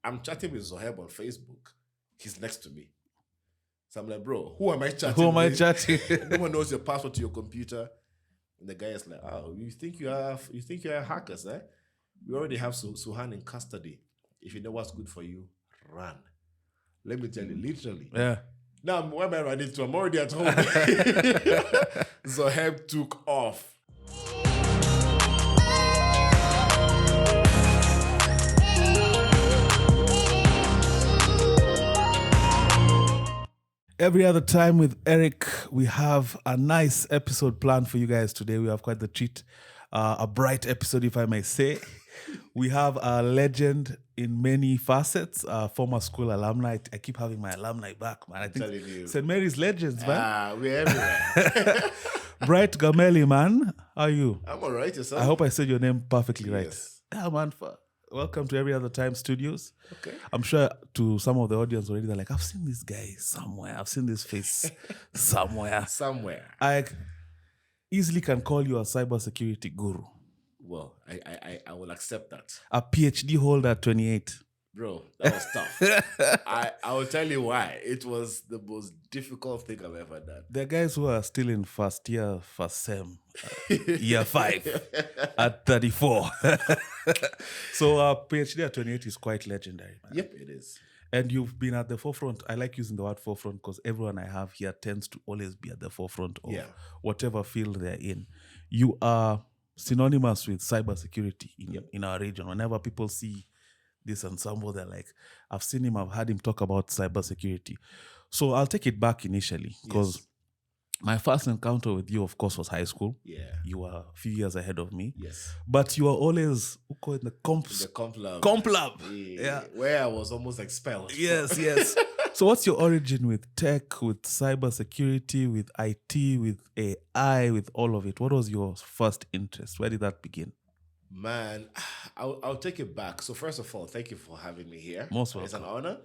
I'm chatting with Zoheb on Facebook. He's next to me. So I'm like, bro, who am I chatting Who am I with? chatting? No one knows your password to your computer. And the guy is like, oh, you think you are hackers, eh? We already have Suhan in custody. If you know what's good for you, run. Let me tell you, literally. Yeah. Now, where am I running to? I'm already at home. Zoheb took off. Every other time with Eric, we have a nice episode planned for you guys today. We have quite the treat, a bright episode, if I may say. We have a legend in many facets, former school alumni. I keep having my alumni back, man. I think telling you. St. Mary's legends, man. We're everywhere. Bright Gameli, man. How are you? I'm all right, yourself? I hope I said your name perfectly right. Yes. Yeah, man. Welcome to Every Other Time Studios. Okay. I'm sure to some of the audience already, they're like, I've seen this guy somewhere. I've seen this face somewhere. I easily can call you a cybersecurity guru. Well, I will accept that. A PhD holder at 28. Bro, that was tough. I will tell you why. It was the most difficult thing I've ever done. There are guys who are still in first year, first sem, year 5 at 34. So a PhD at 28 is quite legendary, man. Yep, it is. And you've been at the forefront. I like using the word forefront because everyone I have here tends to always be at the forefront of whatever field they're in. You are synonymous with cybersecurity in our region. Whenever people see this ensemble, they're like, I've seen him, I've heard him talk about cybersecurity. So I'll take it back initially because my first encounter with you, of course, was high school. Yeah. You were a few years ahead of me. Yes. But you were always in the comp lab. Comp lab. Yeah. Where I was almost expelled. Yes, yes. So what's your origin with tech, with cybersecurity, with IT, with AI, with all of it? What was your first interest? Where did that begin? Man, I'll take it back. So first of all, thank you for having me here. Most welcome. It's an honor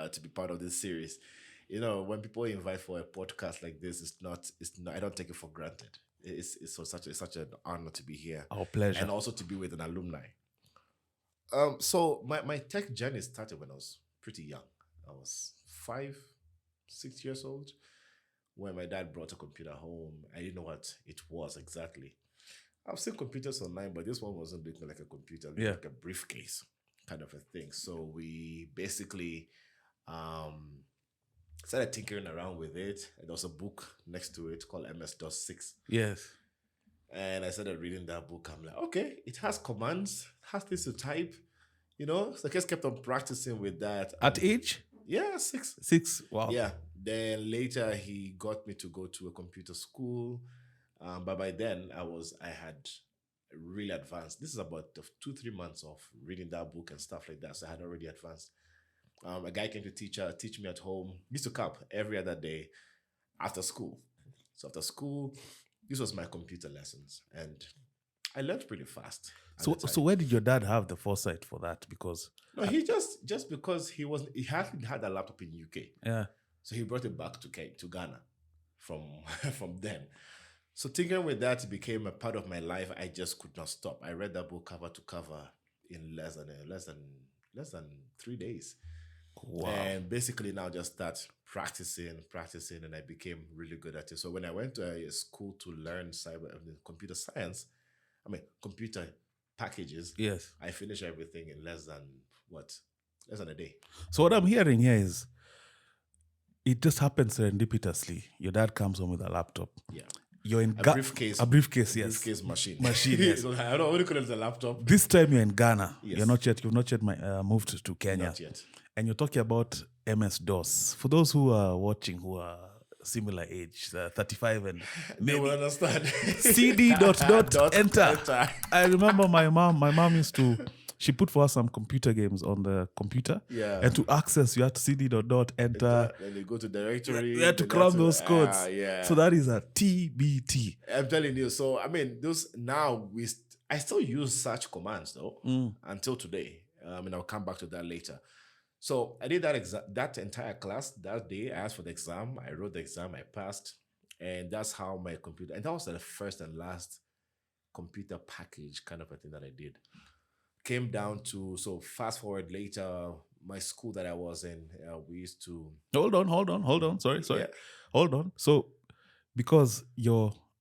to be part of this series. You know, when people invite for a podcast like this, it's not. I don't take it for granted. It's such an honor to be here. Our pleasure. And also to be with an alumni. So my tech journey started when I was pretty young. I was 5, 6 years old when my dad brought a computer home. I didn't know what it was exactly. I've seen computers online, but this one wasn't looking like a computer, like a briefcase kind of a thing. So we basically started tinkering around with it. And there was a book next to it called MS-DOS 6. Yes. And I started reading that book. I'm like, okay, it has commands, has things to type, you know? So I just kept on practicing with that. At age? Yeah, 6. 6, wow. Yeah. Then later he got me to go to a computer school. But by then I had really advanced. This is about 2-3 months of reading that book and stuff like that. So I had already advanced. A guy came to teach me at home. He used to come every other day after school. So after school, this was my computer lessons. And I learned pretty fast. So where did your dad have the foresight for that? Because no, he just because he had a laptop in UK. Yeah. So he brought it back to Ghana from then. So tinkering with that became a part of my life. I just could not stop. I read that book cover to cover in less than 3 days. Wow. And basically now just start practicing, and I became really good at it. So when I went to a school to learn computer science, computer packages, yes, I finished everything in less than a day. So what I'm hearing here is it just happens serendipitously. Your dad comes home with a laptop. Yeah. You're in a briefcase, yes. Briefcase machine. Yes. I don't want to call it a laptop. This time you're in Ghana. Yes. You've not yet moved to Kenya. Not yet. And you're talking about MS-DOS. For those who are watching who are similar age, 35 and they will understand. CD enter. I remember my mom used to, she put for us some computer games on the computer. Yeah. And to access, you had to CD enter. Then you go to directory. You had to cram those codes. Yeah. So that is a TBT. I'm telling you. So, those now, I still use such commands though, until today. I'll come back to that later. So I did that entire class that day. I asked for the exam. I wrote the exam. I passed. And that's how my computer, and that was the first and last computer package kind of a thing that I did. Came down to, so fast forward later, my school that I was in, we used to. Hold on. Sorry. Yeah. Hold on. So, because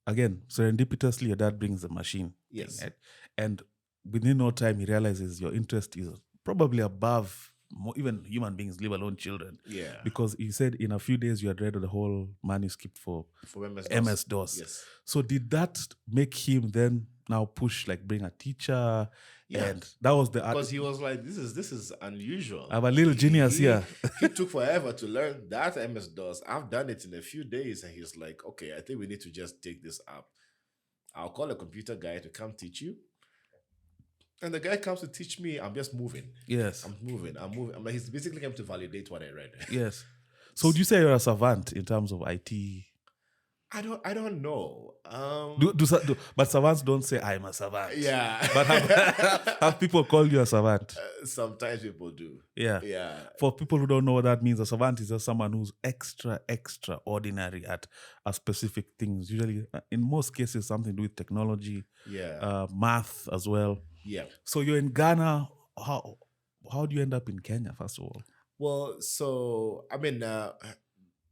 again, serendipitously, your dad brings the machine. Yes. Thing, right? And within no time, he realizes your interest is probably above even human beings, leave alone children. Yeah. Because he said in a few days you had read the whole manuscript for MS-DOS. Yes. So did that make him then now push, like bring a teacher? Yeah. And that was the because he was like, this is unusual. I'm a little genius here. He took forever to learn that MS-DOS. I've done it in a few days, and he's like, okay, I think we need to just take this up. I'll call a computer guy to come teach you. And the guy comes to teach me. I'm just moving. Yes. I'm moving. I mean, he's basically come to validate what I read. Yes. So would you say you're a savant in terms of IT? I don't know. But savants don't say I'm a savant. Yeah. But have people call you a savant? Sometimes people do. Yeah. Yeah. For people who don't know what that means, a savant is just someone who's extraordinary at a specific things. Usually, in most cases, something to do with technology. Yeah. Math as well. Yeah. So you're in Ghana. How do you end up in Kenya, first of all? Well, so I mean,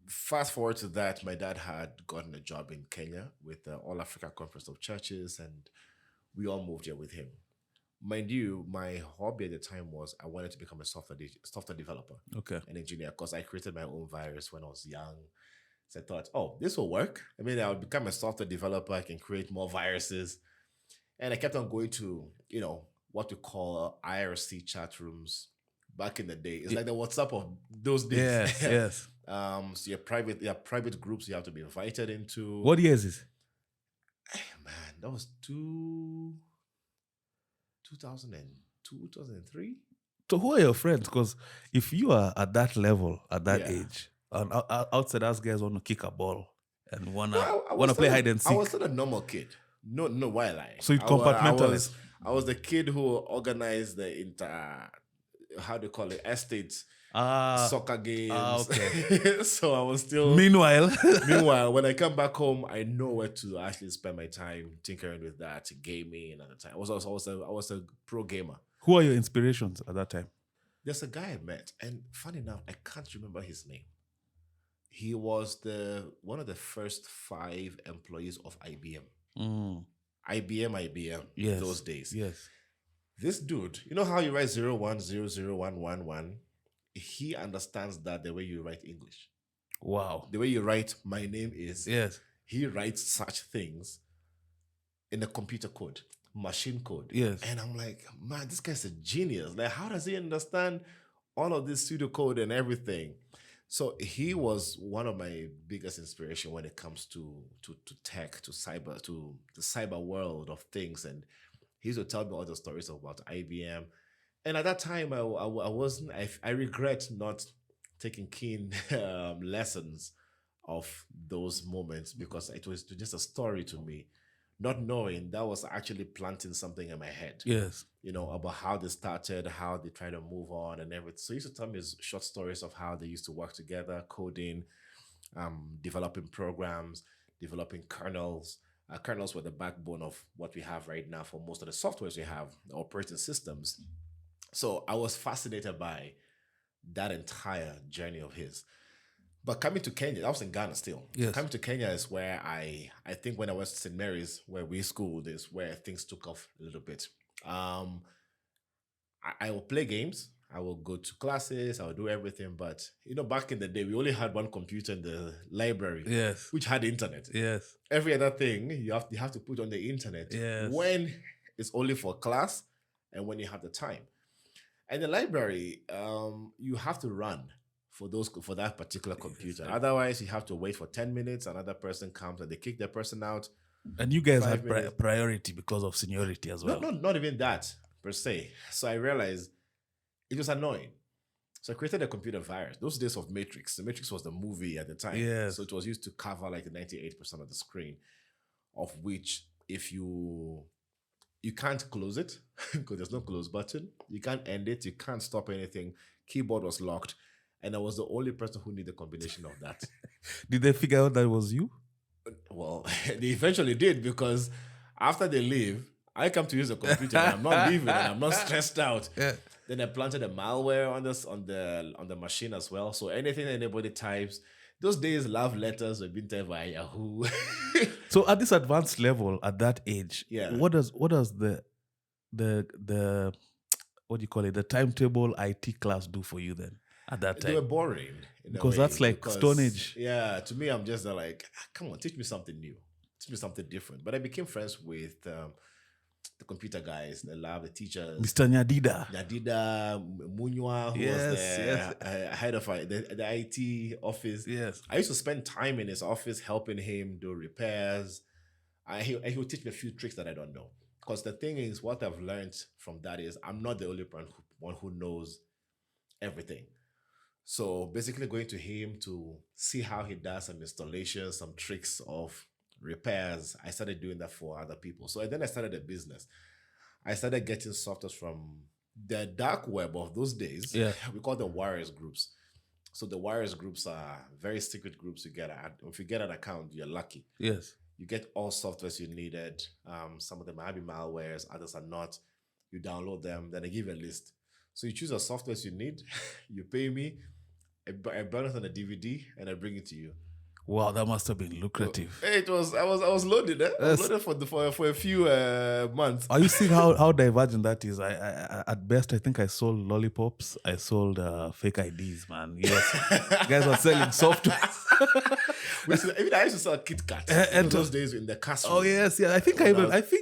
fast forward to that, my dad had gotten a job in Kenya with the All Africa Conference of Churches, and we all moved here with him. Mind you, my hobby at the time was I wanted to become a software developer, an engineer, because I created my own virus when I was young. So I thought, oh, this will work. I mean, I'll become a software developer. I can create more viruses. And I kept on going to, what we call IRC chat rooms back in the day. It's like the WhatsApp of those days. Yes, yes. So your private groups you have to be invited into. What year is this? Man, that was 2002, 2003. So who are your friends? Because if you are at that level, at that age, and outside us guys want to kick a ball and wanna play hide and seek. I was not a normal kid. No, why lie? So you compartmentalize. I was the kid who organized the estates soccer games. Okay. So I was still. Meanwhile, when I come back home, I know where to actually spend my time tinkering with that, gaming, and at the time I was a pro gamer. Who are your inspirations at that time? There's a guy I met, and funny enough, I can't remember his name. He was one of the first 5 employees of IBM. IBM, yes. Those days. Yes. This dude, you know how you write 01001111? He understands that the way you write English. Wow. The way you write my name is. Yes. He writes such things in the computer code, machine code. Yes. And I'm like, man, this guy's a genius. Like, how does he understand all of this pseudocode and everything? So he was one of my biggest inspiration when it comes to tech, to cyber, to the cyber world of things. And he used to tell me all the stories about IBM. And at that time, I regret not taking keen lessons of those moments, because it was just a story to me, not knowing that was actually planting something in my head. Yes. About how they started, how they tried to move on and everything. So he used to tell me short stories of how they used to work together, coding, developing programs, developing kernels. Kernels were the backbone of what we have right now for most of the softwares we have, the operating systems. So I was fascinated by that entire journey of his. But coming to Kenya, I was in Ghana still. Yes. Coming to Kenya is where I think when I was at St. Mary's, where we schooled, is where things took off a little bit. I will play games. I will go to classes. I will do everything. But, back in the day, we only had one computer in the library, yes, which had internet. Yes. Every other thing, you have to put on the internet. Yes. When it's only for class and when you have the time. And the library, you have to run for that particular computer. Yes. Otherwise, you have to wait for 10 minutes. Another person comes and they kick that person out. And you guys had priority because of seniority as well. No, not even that per se. So I realized it was annoying. So I created a computer virus. Those days of Matrix. The Matrix was the movie at the time. Yes. So it was used to cover like the 98% of the screen, of which if you can't close it because there's no close button. You can't end it. You can't stop anything. Keyboard was locked. And I was the only person who knew the combination of that. Did they figure out that it was you? Well, they eventually did, because after they leave, I come to use the computer and I'm not leaving and I'm not stressed out. Yeah. Then I planted a malware on this on the machine as well. So anything anybody types, those days love letters were being typed by Yahoo. So at this advanced level, at that age, Yeah. what does the what do you call it? The timetable IT class do for you then at that They were time? boring in a Because way. that's like because, Stone Age. Yeah, to me, I'm just like, come on, teach me something new, teach me something different. But I became friends with the computer guys, the lab, the teachers. Mr. Nyadida. Nyadida Munywa, who was the head of the IT office. Yes. I used to spend time in his office helping him do repairs. He would teach me a few tricks that I don't know. Because the thing is, what I've learned from that is I'm not the only one who knows everything. So basically going to him to see how he does some installations, some tricks of repairs. I started doing that for other people. So then I started a business. I started getting softwares from the dark web of those days. Yeah. We call them warriors groups. So the warriors groups are very secret groups. If you get an account, you're lucky. Yes. You get all softwares you needed. Some of them might be malwares, others are not. You download them, then they give you a list. So you choose the softwares you need, you pay me, I burn it on a DVD, and I bring it to you. Wow, that must have been lucrative. It was. I was loaded. I was loaded for a few months. Are you seeing how divergent that is? I at best I think I sold lollipops. I sold fake IDs, man. Yes, guys are selling software. Even I used to sell Kit Kats in those days in the castle. Oh yes, yeah. I think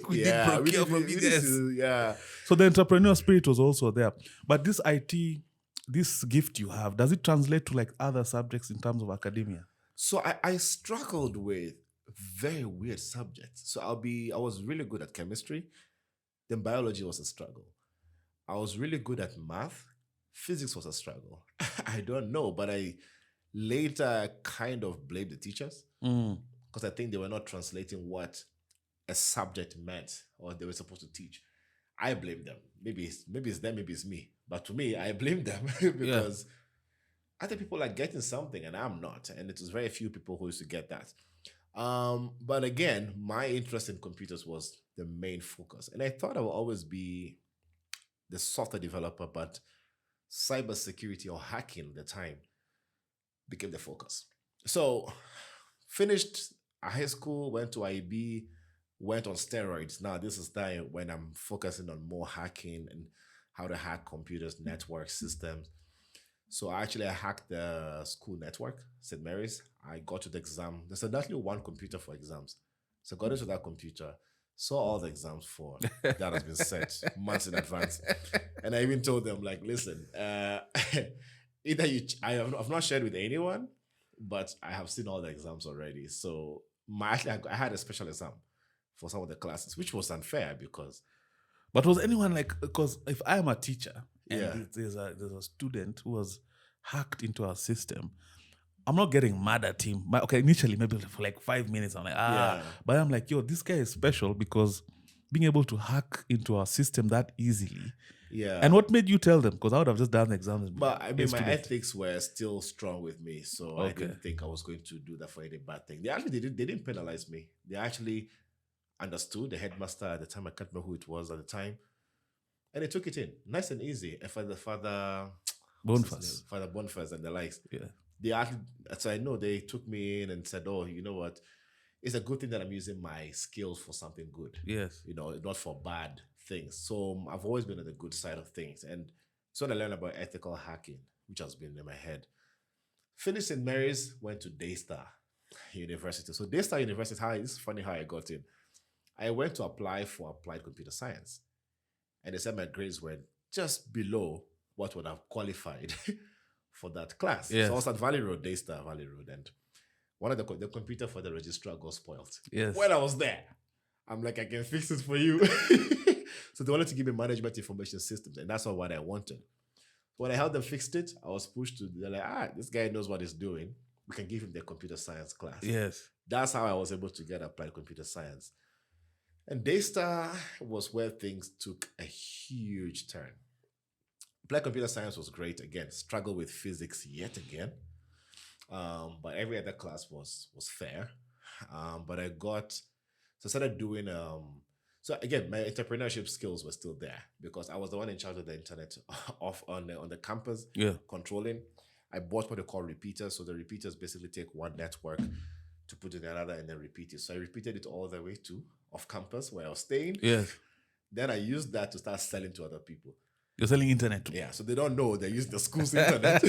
we did procure from you guys. Yeah. So the entrepreneur spirit was also there. But this IT, this gift you have, does it translate to like other subjects in terms of academia? So I struggled with very weird subjects. So I was really good at chemistry. Then biology was a struggle. I was really good at math. Physics was a struggle. I don't know, but I later kind of blamed the teachers because I think they were not translating what a subject meant or they were supposed to teach. I blame them. Maybe it's them, maybe it's me. But to me, I blame them because other people are getting something and I'm not. And it was very few people who used to get that. But again, my interest in computers was the main focus. And I thought I would always be the software developer, but cybersecurity or hacking at the time became the focus. So finished high school, went to IB, went on steroids. Now this is time when I'm focusing on more hacking and how to hack computers, network systems. So I hacked the school network, St. Mary's. I got to the exam. There's actually one computer for exams. So I got into that computer, saw all the exams for that has been set months in advance. And I even told them, like, listen, either I've not shared with anyone, but I have seen all the exams already. So I had a special exam for some of the classes, which was unfair because. But was anyone like, because if I am a teacher and there's a student who was hacked into our system, I'm not getting mad at him. Okay, initially maybe for like 5 minutes, I'm like, but I'm like, yo, this guy is special because being able to hack into our system that easily. Yeah. And what made you tell them? Because I would have just done the exams. But I mean, my ethics were still strong with me, so I didn't think I was going to do that for any bad thing. They didn't penalize me. They actually understood. The headmaster at the time, I can't remember who it was at the time, and they took it in nice and easy. And Father Boniface and the likes. Yeah. They actually, so I know they took me in and said, "Oh, you know what? It's a good thing that I'm using my skills for something good. Yes. You know, not for bad things." So I've always been on the good side of things, and so I learned about ethical hacking, which has been in my head. Finished St. Mary's, went to Daystar University. So Daystar University, it's funny how I got in. I went to apply for applied computer science, and they said my grades were just below what would have qualified for that class. Yes. So I was at Daystar Valley Road, and one of the computer for the registrar got spoiled. Yes. When I was there, I'm like, I can fix it for you. So they wanted to give me management information systems, and that's not what I wanted. When I helped them fix it, I was pushed to, they're like, this guy knows what he's doing. We can give him the computer science class. Yes. That's how I was able to get applied computer science. And Daystar was where things took a huge turn. Applied computer science was great. Again, struggled with physics yet again. But every other class was fair. But I started doing, So again, my entrepreneurship skills were still there because I was the one in charge of the internet off on the campus, Yeah. controlling. I bought what they call repeaters. So the repeaters basically take one network to put it in another and then repeat it. So I repeated it all the way to off campus where I was staying. Yes. Then I used that to start selling to other people. You're selling internet too. Yeah, so they don't know they're using the school's internet.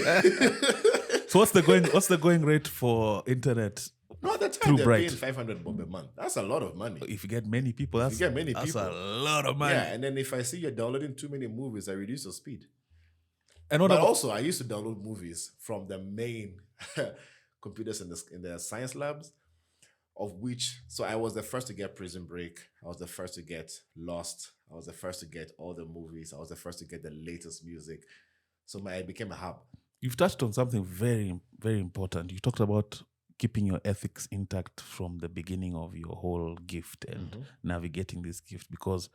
So what's the going rate for internet? No, at the time Through they're Bright. paying 500 bob a month. That's a lot of money. If you get many people, that's a a lot of money. Yeah, and then if I see you're downloading too many movies, I reduce the speed. And what But about also, I used to download movies from the main computers in the science labs, of which, so I was the first to get Prison Break. I was the first to get Lost. I was the first to get all the movies. I was the first to get the latest music. So I became a hub. You've touched on something very, very important. You talked about keeping your ethics intact from the beginning of your whole gift and navigating this gift, because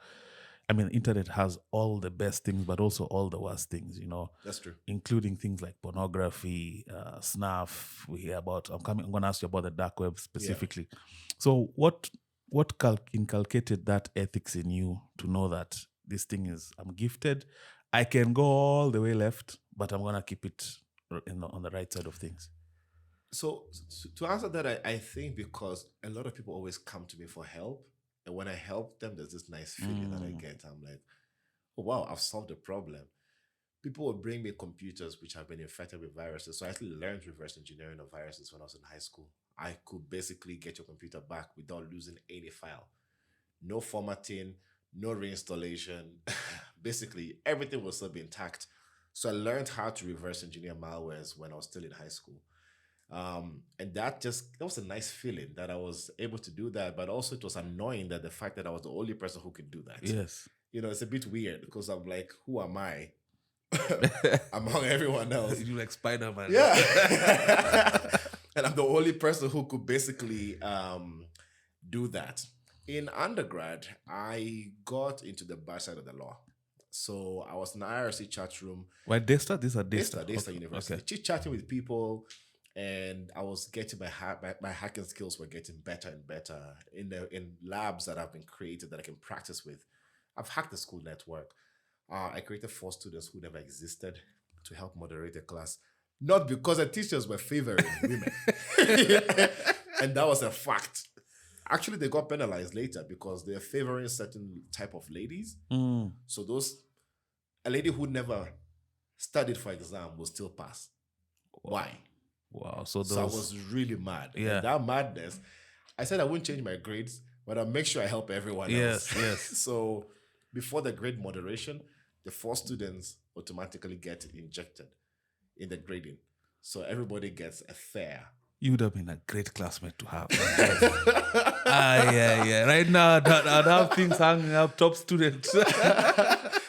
I mean, internet has all the best things, but also all the worst things, you know. That's true. Including things like pornography, snuff. We hear about. I'm going to ask you about the dark web specifically. Yeah. So, what inculcated that ethics in you to know that this thing is, I'm gifted, I can go all the way left, but I'm going to keep it on the right side of things? So to answer that, I think because a lot of people always come to me for help. And when I help them, there's this nice feeling that I get. I'm like, oh, wow, I've solved the problem. People will bring me computers which have been infected with viruses. So I actually learned reverse engineering of viruses when I was in high school. I could basically get your computer back without losing any file. No formatting, no reinstallation. Basically, everything will still be intact. So I learned how to reverse engineer malwares when I was still in high school. And that was a nice feeling that I was able to do that, but also it was annoying that the fact that I was the only person who could do that. Yes. You know, it's a bit weird because I'm like, who am I among everyone else? You like Spider-Man. Yeah. And I'm the only person who could basically do that. In undergrad, I got into the bad side of the law. So I was in an IRC chat room. Why Daystar? These are Daystar University. Okay. Chit-chatting with people. And I was getting my hacking skills were getting better and better in labs that have been created that I can practice with. I've hacked the school network. I created 4 students who never existed to help moderate the class, not because the teachers were favoring women, and that was a fact. Actually, they got penalized later because they're favoring certain type of ladies. So a lady who never studied for exam will still pass. Why? Wow. So I was really mad. Yeah. And that madness, I said I wouldn't change my grades, but I'll make sure I help everyone else. Yes. So before the grade moderation, the 4 students automatically get injected in the grading. So everybody gets a fair. You would have been a great classmate to have. Yeah. Right now, I'd have things hanging up, top students.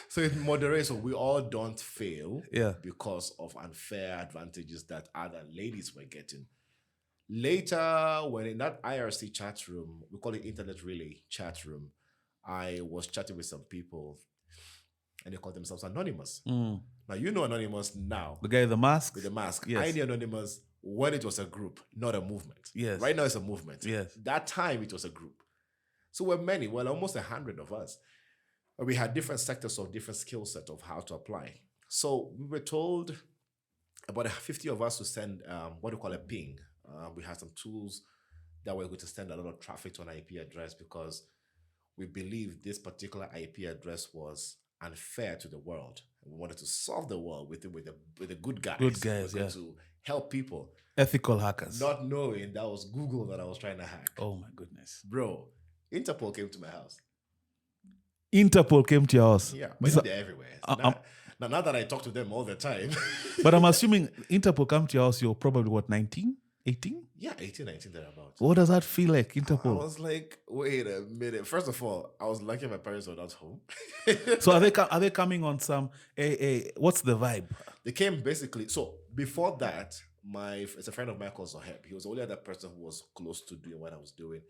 So it moderates, so we all don't fail because of unfair advantages that other ladies were getting. Later, when in that IRC chat room, we call it Internet Relay chat room, I was chatting with some people and they call themselves Anonymous. Now, you know Anonymous now. The guy with the mask? With the mask. Yes. I knew Anonymous when it was a group, not a movement. Yes. Right now it's a movement. Yes. That time it was a group. So we're many, almost 100 of us. We had different sectors of different skill set of how to apply. So we were told about 50 of us to send what we call a ping. We had some tools that were going to send a lot of traffic to an IP address because we believed this particular IP address was unfair to the world. We wanted to solve the world with the good guys. Good guys, yeah. To help people. Ethical hackers. Not knowing that was Google that I was trying to hack. Oh my goodness. Bro, Interpol came to my house. Interpol came to your house? Yeah, but they're everywhere. Now that I talk to them all the time. But I'm assuming Interpol come to your house, you're probably what, 19? 18? Yeah, 18, 19 thereabouts. What does that feel like, Interpol? I was like, wait a minute. First of all, I was lucky my parents were not home. So are they coming on some, what's the vibe? They came basically, so before that, it's a friend of mine called Zoheb. He was the only other person who was close to doing what I was doing.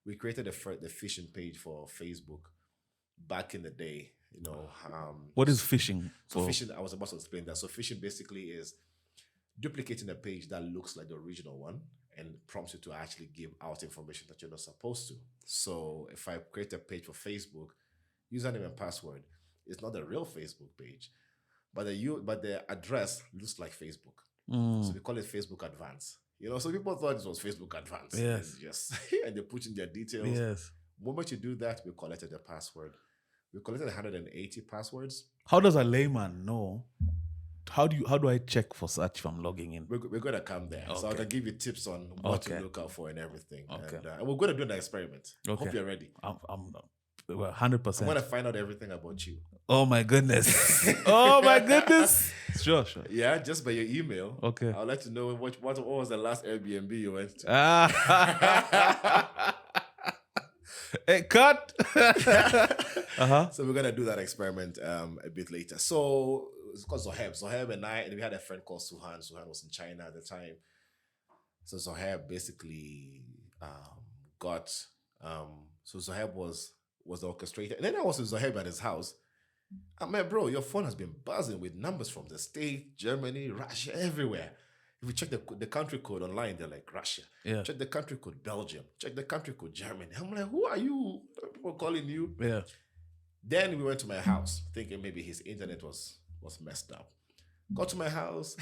We created the phishing page for Facebook back in the day, you know. What is phishing? So phishing, I was about to explain that. So phishing basically is duplicating a page that looks like the original one and prompts you to actually give out information that you're not supposed to. So if I create a page for Facebook, username and password is not the real Facebook page, but the address looks like Facebook. So we call it Facebook Advance. So people thought it was Facebook Advance. Yes. And just and they put in their details. Yes. The moment you do that, we collected the password. We collected 180 passwords. How does a layman know? How do I check for such if I'm logging in? We're going to come there. Okay. So I can give you tips on what to look out for and everything. Okay. And we're going to do an experiment. Okay. Hope you're ready. I'm 100%. I'm going to find out everything about you. Oh my goodness. Oh my goodness. Sure. Yeah, just by your email. Okay. I'd like to know what was the last Airbnb you went to. Hey, cut. So we're going to do that experiment a bit later. So it's called Zoheb. Zoheb and we had a friend called Suhan. Suhan was in China at the time. So Zoheb basically got... so Zoheb was the orchestrator. And then I was with Zoheb at his house. I mean, bro, your phone has been buzzing with numbers from the States, Germany, Russia, everywhere. If you check the country code online, they're like Russia. Yeah. Check the country code Belgium. Check the country code Germany. I'm like, who are you? People calling you. Yeah. Then we went to my house, thinking maybe his internet was messed up. Got to my house.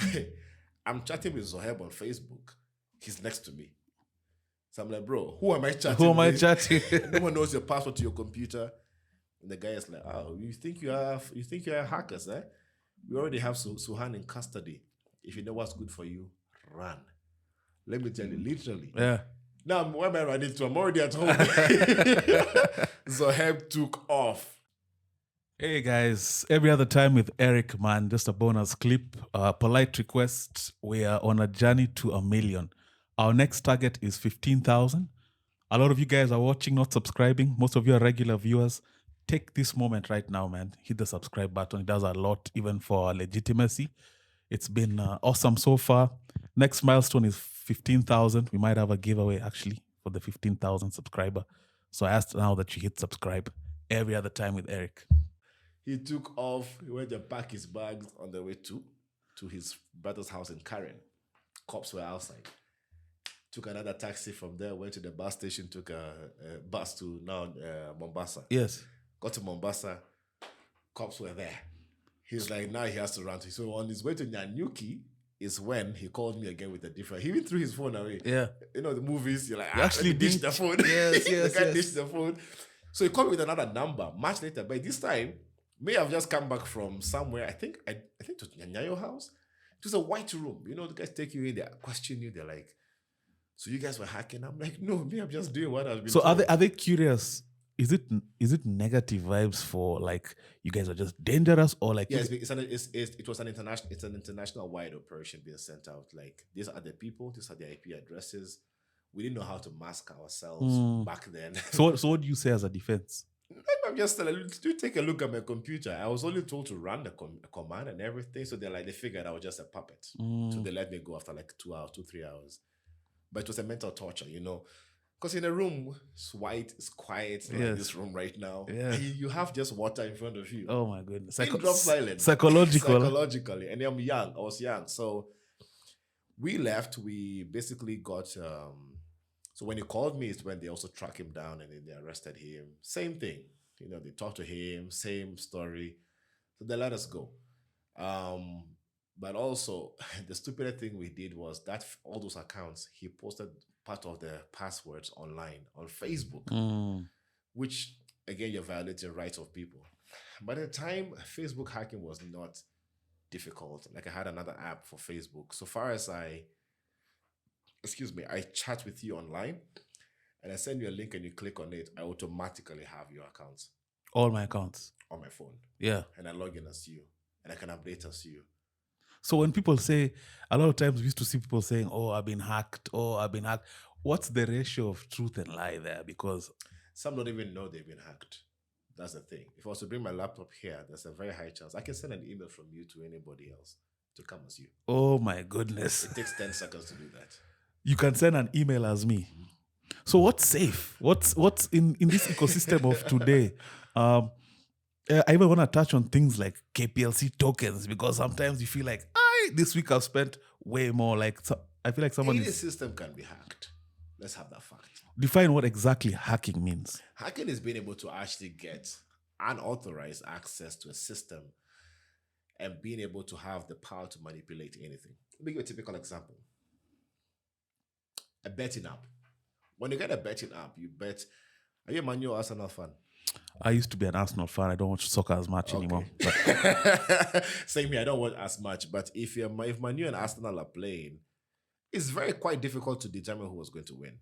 I'm chatting with Zoheb on Facebook. He's next to me. So I'm like, bro, who am I chatting with? No one knows your password to your computer. And the guy is like, oh, you think you are hackers, eh? We already have Suhan in custody. If you know what's good for you, run. Let me tell you, literally. Yeah. Now, where am I running to? I'm already at home. Zoheb took off. Hey guys, every other time with Eric, man, just a bonus clip. Polite request. We are on a journey to 1 million. Our next target is 15,000. A lot of you guys are watching, not subscribing. Most of you are regular viewers. Take this moment right now, man. Hit the subscribe button. It does a lot, even for our legitimacy. It's been awesome so far. Next milestone is 15,000. We might have a giveaway, actually, for the 15,000 subscriber. So I asked now that you hit subscribe. Every other time with Eric. He took off. He went to pack his bags on the way to his brother's house in Karen. Cops were outside. Took another taxi from there, went to the bus station, took a bus to Mombasa. Yes. Got to Mombasa. Cops were there. He's like, now he has to run. So on his way to Nyanyuki is when he called me again with a different... He even threw his phone away. Yeah. You know, the movies, you're like, actually ditched the phone. Yes, the guy ditched the phone. So he called me with another number much later. But this time, may have just come back from somewhere. I think to Nyanyayo house. It was a white room. You know, the guys take you in, they question you. They're like, so you guys were hacking? I'm like, no, me, I'm just doing what I've been So told. are they curious? Is it negative vibes for like you guys are just dangerous or like? Yes, it's an international wide operation being sent out. Like, these are the people, these are their IP addresses. We didn't know how to mask ourselves back then. So what do you say as a defense? I'm just telling you, take a look at my computer. I was only told to run the command and everything. So they figured I was just a puppet. So they let me go after like 2-3 hours. But it was a mental torture, you know. Because in a room, it's white, it's quiet, like this room right now. Yeah. You have just water in front of you. Oh my goodness. Drop silent. Psychologically. And I'm young. I was young. So we left. We basically got... so when he called me, it's when they also tracked him down and then they arrested him. Same thing. You know, they talked to him, same story. So they let us go. But also, the stupid thing we did was that all those accounts, he posted part of the passwords online on Facebook, which, again, you're violating rights of people. By the time, Facebook hacking was not difficult. Like, I had another app for Facebook. So far as I chat with you online, and I send you a link and you click on it, I automatically have your accounts. All my accounts. On my phone. Yeah. And I log in as you. And I can update as you. So when people say, a lot of times we used to see people saying, oh, I've been hacked. What's the ratio of truth and lie there? Because some don't even know they've been hacked. That's the thing. If I was to bring my laptop here, there's a very high chance I can send an email from you to anybody else to come as you. Oh my goodness. It takes 10 seconds to do that. You can send an email as me. So what's safe? What's in this ecosystem of today? I even want to touch on things like KPLC tokens, because sometimes you feel like, this week I've spent way more. Like, I feel like someone Any is... system can be hacked. Let's have that fact. Define what exactly hacking means. Hacking is being able to actually get unauthorized access to a system and being able to have the power to manipulate anything. Let me give you a typical example. A betting app. When you get a betting app, you bet. Are you a Man U or Arsenal fan? I used to be an Arsenal fan. I don't watch soccer as much anymore. But same here. I don't watch as much. But if Man U and Arsenal are playing, it's quite difficult to determine who was going to win.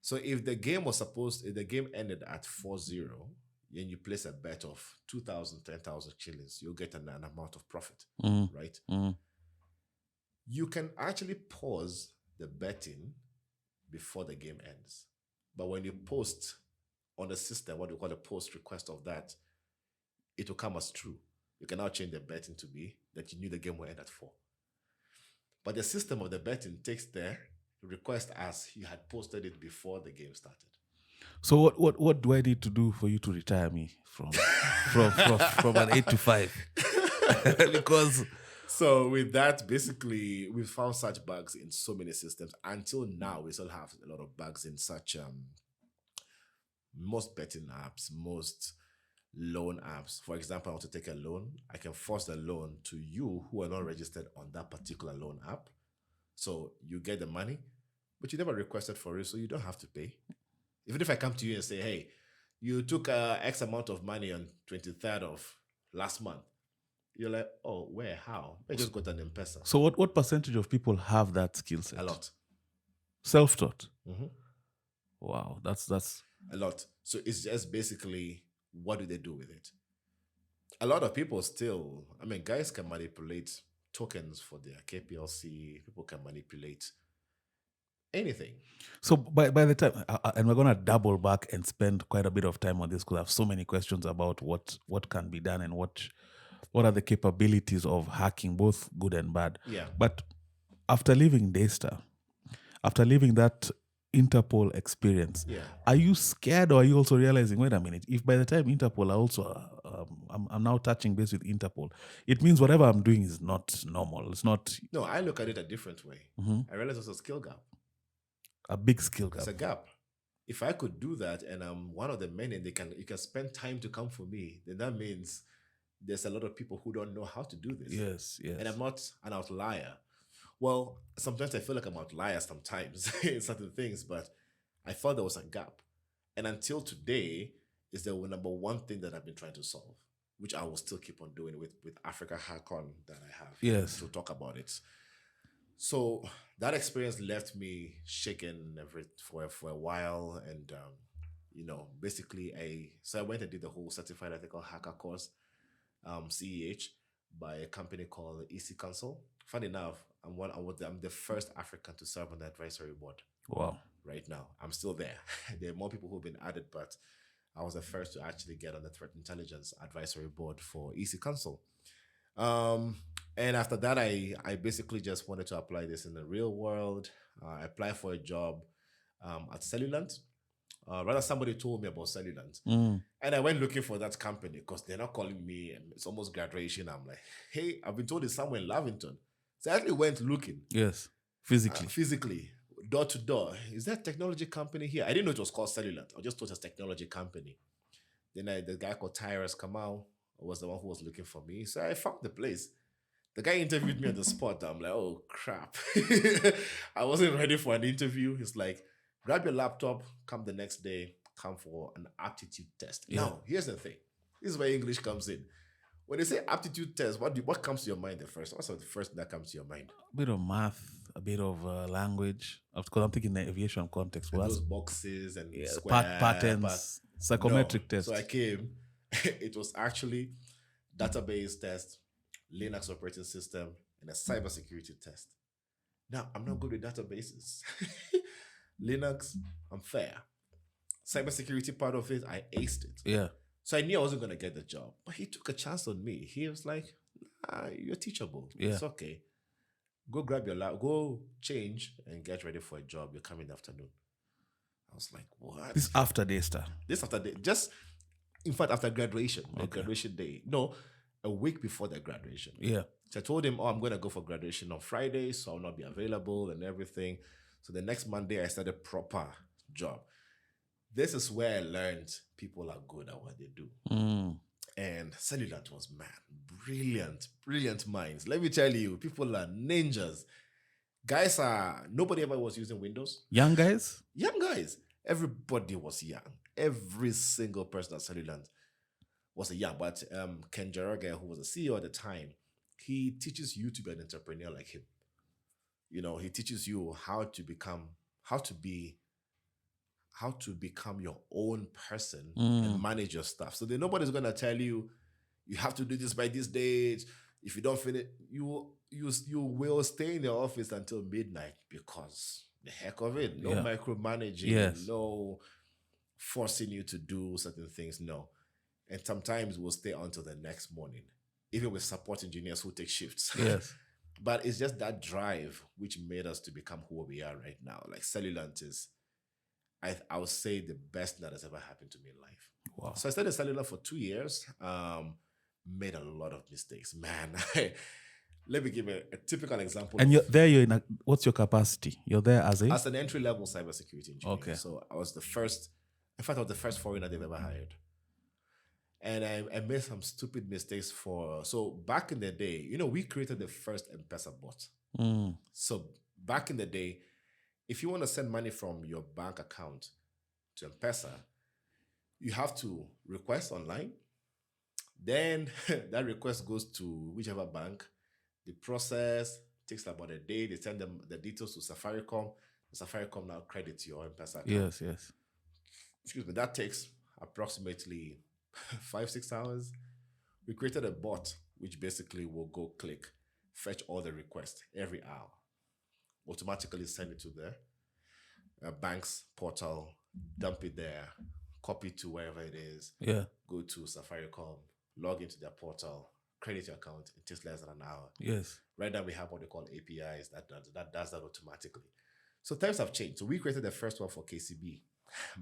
So if the game ended at 4-0, and you place a bet of 2,000, 10,000 shillings, you'll get an amount of profit, right? You can actually pause the betting before the game ends. But when you post on the system, what we call a post request of that, it will come as true. You can now change the betting to be that you knew the game will end at 4. But the system of the betting takes the request as you had posted it before the game started. So what do I need to do for you to retire me from an 8 to 5? Because so with that, basically, we've found such bugs in so many systems. Until now, we still have a lot of bugs in such most betting apps, most loan apps. For example, I want to take a loan. I can force the loan to you who are not registered on that particular loan app. So you get the money, but you never requested for it, so you don't have to pay. Even if I come to you and say, hey, you took X amount of money on 23rd of last month, you're like, oh, where, how? I just got an M-Pesa. So what percentage of people have that skill set? A lot. Self-taught? Wow, that's... A lot. So it's just basically, what do they do with it? A lot of people still, guys can manipulate tokens for their KPLC. People can manipulate anything. So by the time, and we're going to double back and spend quite a bit of time on this because I have so many questions about what can be done and what are the capabilities of hacking, both good and bad. Yeah. But after leaving Daystar, after leaving that Interpol experience, are you scared, or are you also realizing, wait a minute, if by the time Interpol are also, I'm now touching base with Interpol, it means whatever I'm doing is not normal. It's not... No, I look at it a different way. I realize it's a skill gap. A big skill gap. It's a gap. If I could do that and I'm one of the many and you can spend time to come for me, then that means there's a lot of people who don't know how to do this. Yes. And I'm not an outlier. Well, sometimes I feel like I'm outlier sometimes in certain things, but I thought there was a gap. And until today is the number one thing that I've been trying to solve, which I will still keep on doing with Africa Hackon that I have to talk about it. So that experience left me shaken for a while. And, basically so I went and did the whole Certified Ethical Hacker course, CEH, by a company called EC Council. Funny enough, I'm the first African to serve on the advisory board. Wow. Right now. I'm still there. There are more people who've been added, but I was the first to actually get on the threat intelligence advisory board for EC Council. And after that, I basically just wanted to apply this in the real world. I applied for a job at Cellulant. Rather, somebody told me about Cellulant. And I went looking for that company because they're not calling me. And it's almost graduation. I'm like, hey, I've been told it's somewhere in Lavington. So I actually went looking. Yes, physically. Physically, door to door. Is there a technology company here? I didn't know it was called Cellulant. I just thought it was a technology company. Then the guy called Tyrus Kamal was the one who was looking for me. So I found the place. The guy interviewed me on the spot. I'm like, oh, crap. I wasn't ready for an interview. He's like, grab your laptop, come the next day, come for an aptitude test. Yeah. Now, here's the thing. This is where English comes in. When they say aptitude test, what comes to your mind the first? What's the first thing that comes to your mind? A bit of math, a bit of language. Because I'm thinking in the aviation context. And those boxes and square patterns, psychometric test. So I came. It was actually database test, Linux operating system, and a cybersecurity test. Now, I'm not good with databases. Linux, I'm fair. Cybersecurity part of it, I aced it. Yeah. So I knew I wasn't going to get the job. But he took a chance on me. He was like, you're teachable. Yeah. It's okay. Go grab your laptop, go change and get ready for a job. You're coming in the afternoon. I was like, what? This after Daystar? This after day. Just, in fact, after graduation. The graduation day. No, a week before the graduation. Yeah. So I told him, oh, I'm going to go for graduation on Friday, so I'll not be available and everything. So the next Monday, I started a proper job. This is where I learned people are good at what they do. And Cellulant was, man, brilliant minds. Let me tell you, people are ninjas. Guys nobody ever was using Windows. Young guys? Young guys. Everybody was young. Every single person at Cellulant was a young. But Ken Jaraga, who was the CEO at the time, he teaches you to be an entrepreneur like him. You know, he teaches you how to become your own person and manage your stuff. So then nobody's gonna tell you you have to do this by this date. If you don't finish, you will stay in the office until midnight because the heck of it. No micromanaging, no forcing you to do certain things. No. And sometimes we'll stay until the next morning, even with support engineers who take shifts. Yes. But it's just that drive which made us to become who we are right now. Like Cellulant is, I would say, the best that has ever happened to me in life. Wow. So I started Cellulant for 2 years. Made a lot of mistakes, man. Let me give a typical example. And what's your capacity? You're there as an entry-level cybersecurity engineer. Okay. So I was the first foreigner they've ever hired. And I made some stupid mistakes so back in the day, we created the first M-Pesa bot. So back in the day, if you want to send money from your bank account to M-Pesa, you have to request online. Then that request goes to whichever bank. The process takes about a day. They send them the details to Safaricom. The Safaricom now credits your M-Pesa account. Yes. Excuse me. That takes approximately 5-6 hours. We created a bot which basically will go click, fetch all the requests every hour, automatically send it to the bank's portal, dump it there, copy to wherever it is, go to Safaricom, log into their portal, credit your account. It takes less than an hour. Yes. Right now we have what they call APIs that does that automatically. So times have changed. So we created the first one for KCB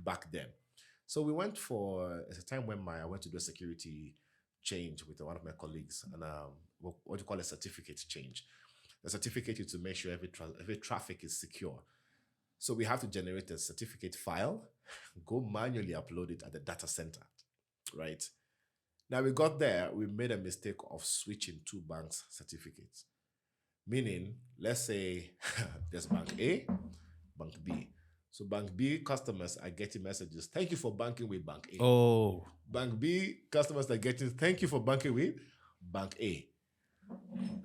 back then. So we went it's a time when I went to do a security change with one of my colleagues, and what you call a certificate change. The certificate is to make sure every traffic is secure. So we have to generate a certificate file, go manually upload it at the data center, right? Now we got there, we made a mistake of switching two banks' certificates. Meaning, let's say there's Bank A, Bank B. So Bank B customers are getting messages, thank you for banking with Bank A. Oh. Bank B customers are getting, thank you for banking with Bank A.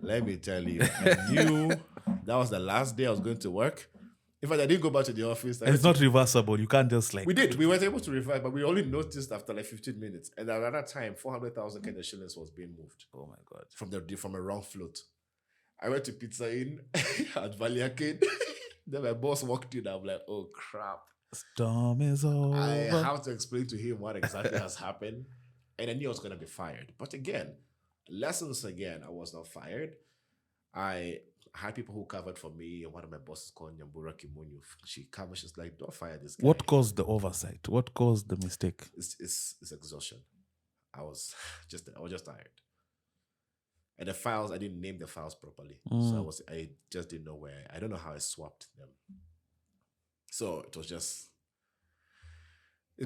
Let me tell you, I knew that was the last day I was going to work. In fact, I didn't go back to the office. It's not reversible. You can't just We did. We were able to reverse, but we only noticed after like 15 minutes. And at that time, 400,000 Kenya shillings was being moved. Oh my God. From a wrong float. I went to Pizza Inn at Valley Arcade. Then my boss walked in. I'm like, oh crap. Storm is over. I have to explain to him what exactly has happened. And I knew I was going to be fired. But again, lessons again, I was not fired. I had people who covered for me. And one of my bosses called Nyambura Kimunyu. She covered. She's like, don't fire this guy. What caused the oversight? What caused the mistake? It's exhaustion. I was just tired. And the files, I didn't name the files properly. So I just didn't know where. I don't know how I swapped them. So it's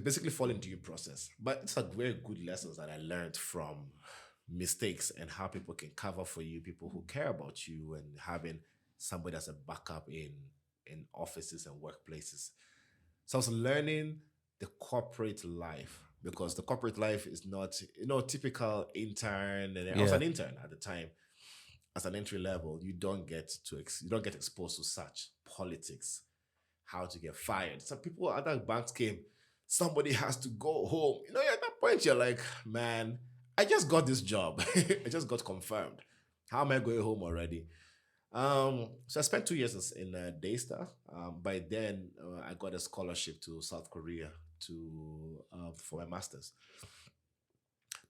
basically falling due process. But it's a very good lessons that I learned from mistakes and how people can cover for you, people who care about you, and having somebody as a backup in offices and workplaces. So I was learning the corporate life, because the corporate life is not, typical intern. And I was an intern at the time. As an entry level, you don't get exposed to such politics, how to get fired. Some people at that banks came, somebody has to go home. At that point, you're like, man, I just got this job. I just got confirmed. How am I going home already? So I spent 2 years in Daystar. By then, I got a scholarship to South Korea for my master's.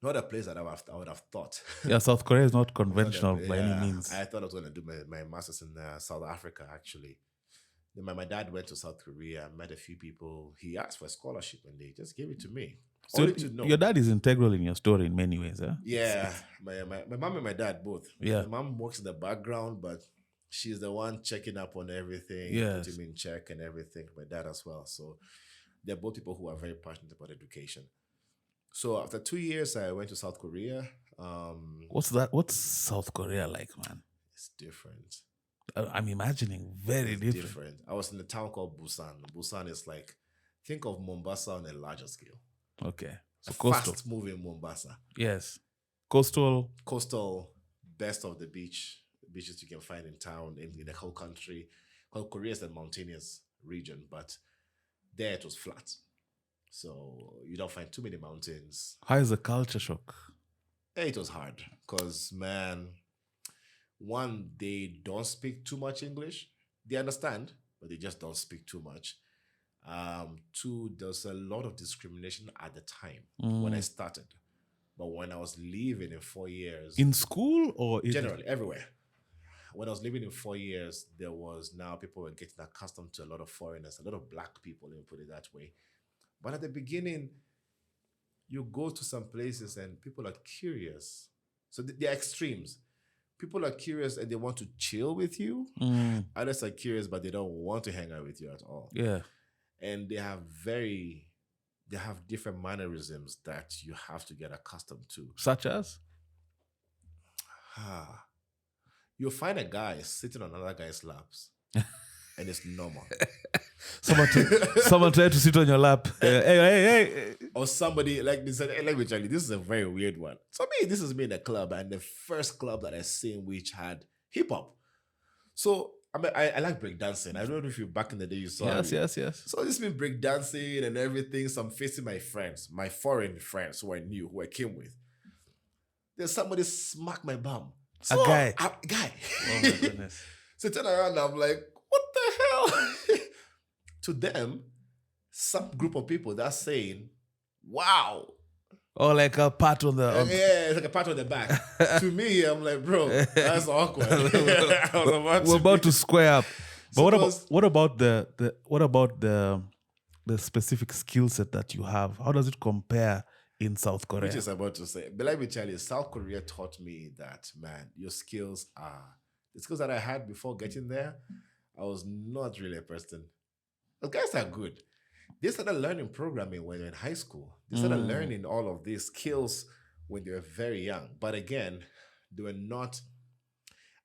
Not a place that I would have thought. Yeah, South Korea is not conventional by any means. I thought I was going to do my master's in South Africa, actually. Then my dad went to South Korea, met a few people. He asked for a scholarship and they just gave it to me. So only to know. your dad is integral in your story in many ways, huh? Yeah, my mom and my dad both. Yeah. My mom works in the background, but she's the one checking up on everything, Yes. putting me in check and everything. My dad as well. So they're both people who are very passionate about education. So after 2 years, I went to South Korea. What's that? What's South Korea like, man? It's different. I'm imagining very different. I was in a town called Busan. Busan is like, think of Mombasa on a larger scale. Okay. So fast moving Mombasa. Yes. Coastal, best of the beaches you can find in town, in the whole country. Well, Korea is a mountainous region, but there it was flat. So you don't find too many mountains. How is the culture shock? It was hard because, man, one, they don't speak too much English. They understand, but they just don't speak too much. Two, there's a lot of discrimination at the time when I started. But when I was leaving in 4 years... In school or... Generally, everywhere. When I was living in 4 years, there was now people were getting accustomed to a lot of foreigners, a lot of black people, let me put it that way. But at the beginning, you go to some places and people are curious. So they're extremes. People are curious and they want to chill with you. Others are curious, but they don't want to hang out with you at all. Yeah. And they have different mannerisms that you have to get accustomed to. Such as? You'll find a guy sitting on another guy's laps. And it's normal. Someone tried to sit on your lap. Hey. Or somebody, like they said, hey, let me tell you, this is a very weird one. So this is me in a club, and the first club that I seen which had hip-hop. So I like breakdancing. I don't know if you back in the day you saw it. Yes. So this means breakdancing and everything. So I'm facing my friends, my foreign friends who I knew, who I came with. Then somebody smacked my bum. So, a guy. Oh my goodness. So turn around, I'm like, what the hell? To them, some group of people that's saying, wow. Or like a pat on the... Yeah, it's like a pat on the back. To me, I'm like, bro, that's awkward. We're about to square up. But what about the specific skill set that you have? How does it compare in South Korea? Which is about to say. But let me tell you, South Korea taught me that, man, your skills are... The skills that I had before getting there, I was not really a person. Those guys are good. They started learning programming when they were in high school. They started learning all of these skills when they were very young. But again, they were not...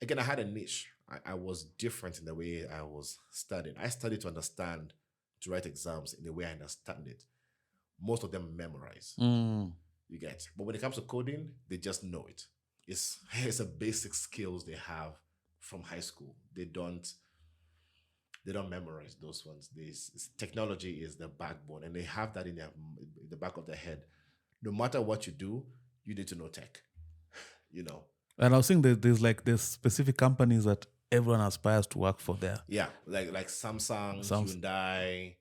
Again, I had a niche. I was different in the way I was studying. I studied to understand, to write exams in the way I understand it. Most of them memorize. You get. But when it comes to coding, they just know it. It's a basic skills they have from high school. They don't memorize those ones. Technology is the backbone, and they have that in the back of their head. No matter what you do, you need to know tech. You know. And I was saying that there's specific companies that everyone aspires to work for there. Yeah, like Samsung, Hyundai.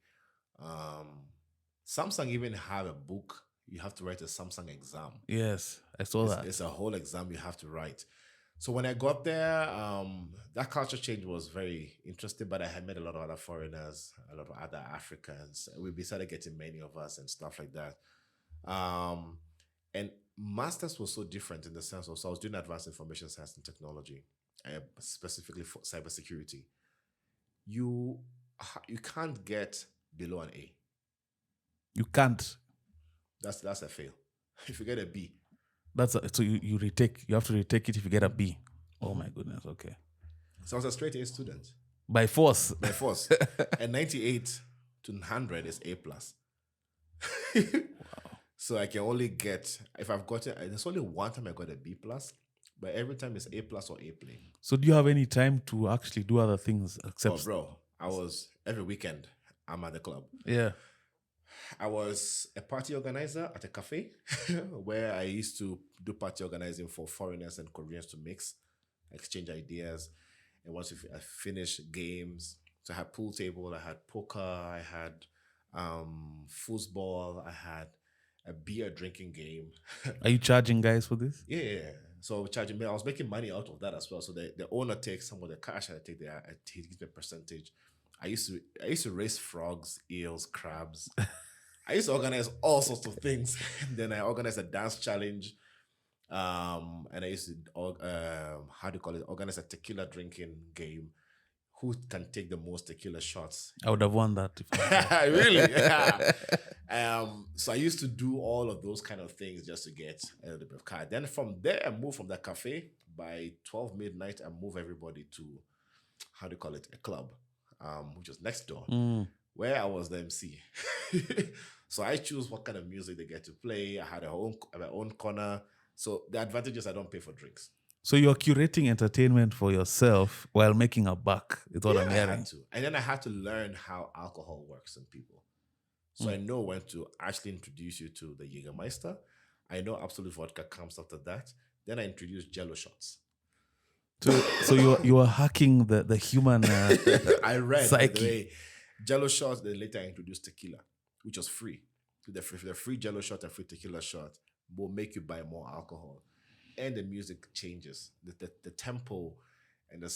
Samsung even have a book. You have to write a Samsung exam. Yes, I saw that. It's a whole exam you have to write. So when I got there, that culture change was very interesting, but I had met a lot of other foreigners, a lot of other Africans. We started getting many of us and stuff like that. And masters was so different in the sense of, so I was doing advanced information science and technology, specifically for cybersecurity. You can't get below an A. You can't. That's a fail. If you get a B. So you retake. You have to retake it if you get a B. Oh my goodness. Okay. So I was a straight A student. By force. By force. And 98 to 100 is A+. Wow. So I can only get, if I've got it, there's only one time I got a B+, but every time it's A+ or A plain. So do you have any time to actually do other things except... Oh, bro. Every weekend, I'm at the club. Yeah. I was a party organizer at a cafe where I used to do party organizing for foreigners and Koreans to mix, exchange ideas. And once I finished games, so I had pool table, I had poker, I had foosball, I had a beer drinking game. Are you charging guys for this? Yeah. So charging me, I was making money out of that as well. So the owner takes some of the cash, he gives me a percentage. I used to raise frogs, eels, crabs. I used to organize all sorts of things. Then I organized a dance challenge. And I used to, how do you call it? Organize a tequila drinking game. Who can take the most tequila shots? I would have won that. Really? Yeah. So I used to do all of those kind of things just to get a little bit of card. Then from there, I moved from the cafe. By 12 midnight, I moved everybody to, how do you call it? A club, which was next door, where I was the MC. So I choose what kind of music they get to play. I had my own corner. So the advantage is I don't pay for drinks. So you're curating entertainment for yourself while making a buck, is what I'm I hearing. had to. And then I had to learn how alcohol works in people. So I know when to actually introduce you to the Jägermeister. I know Absolute Vodka comes after that. Then I introduced Jello shots. So you are hacking the human I read psyche. the way Jello shots. Then later I introduced tequila, which was free. So the free Jello shot and free tequila shot will make you buy more alcohol, and the music changes. The tempo and the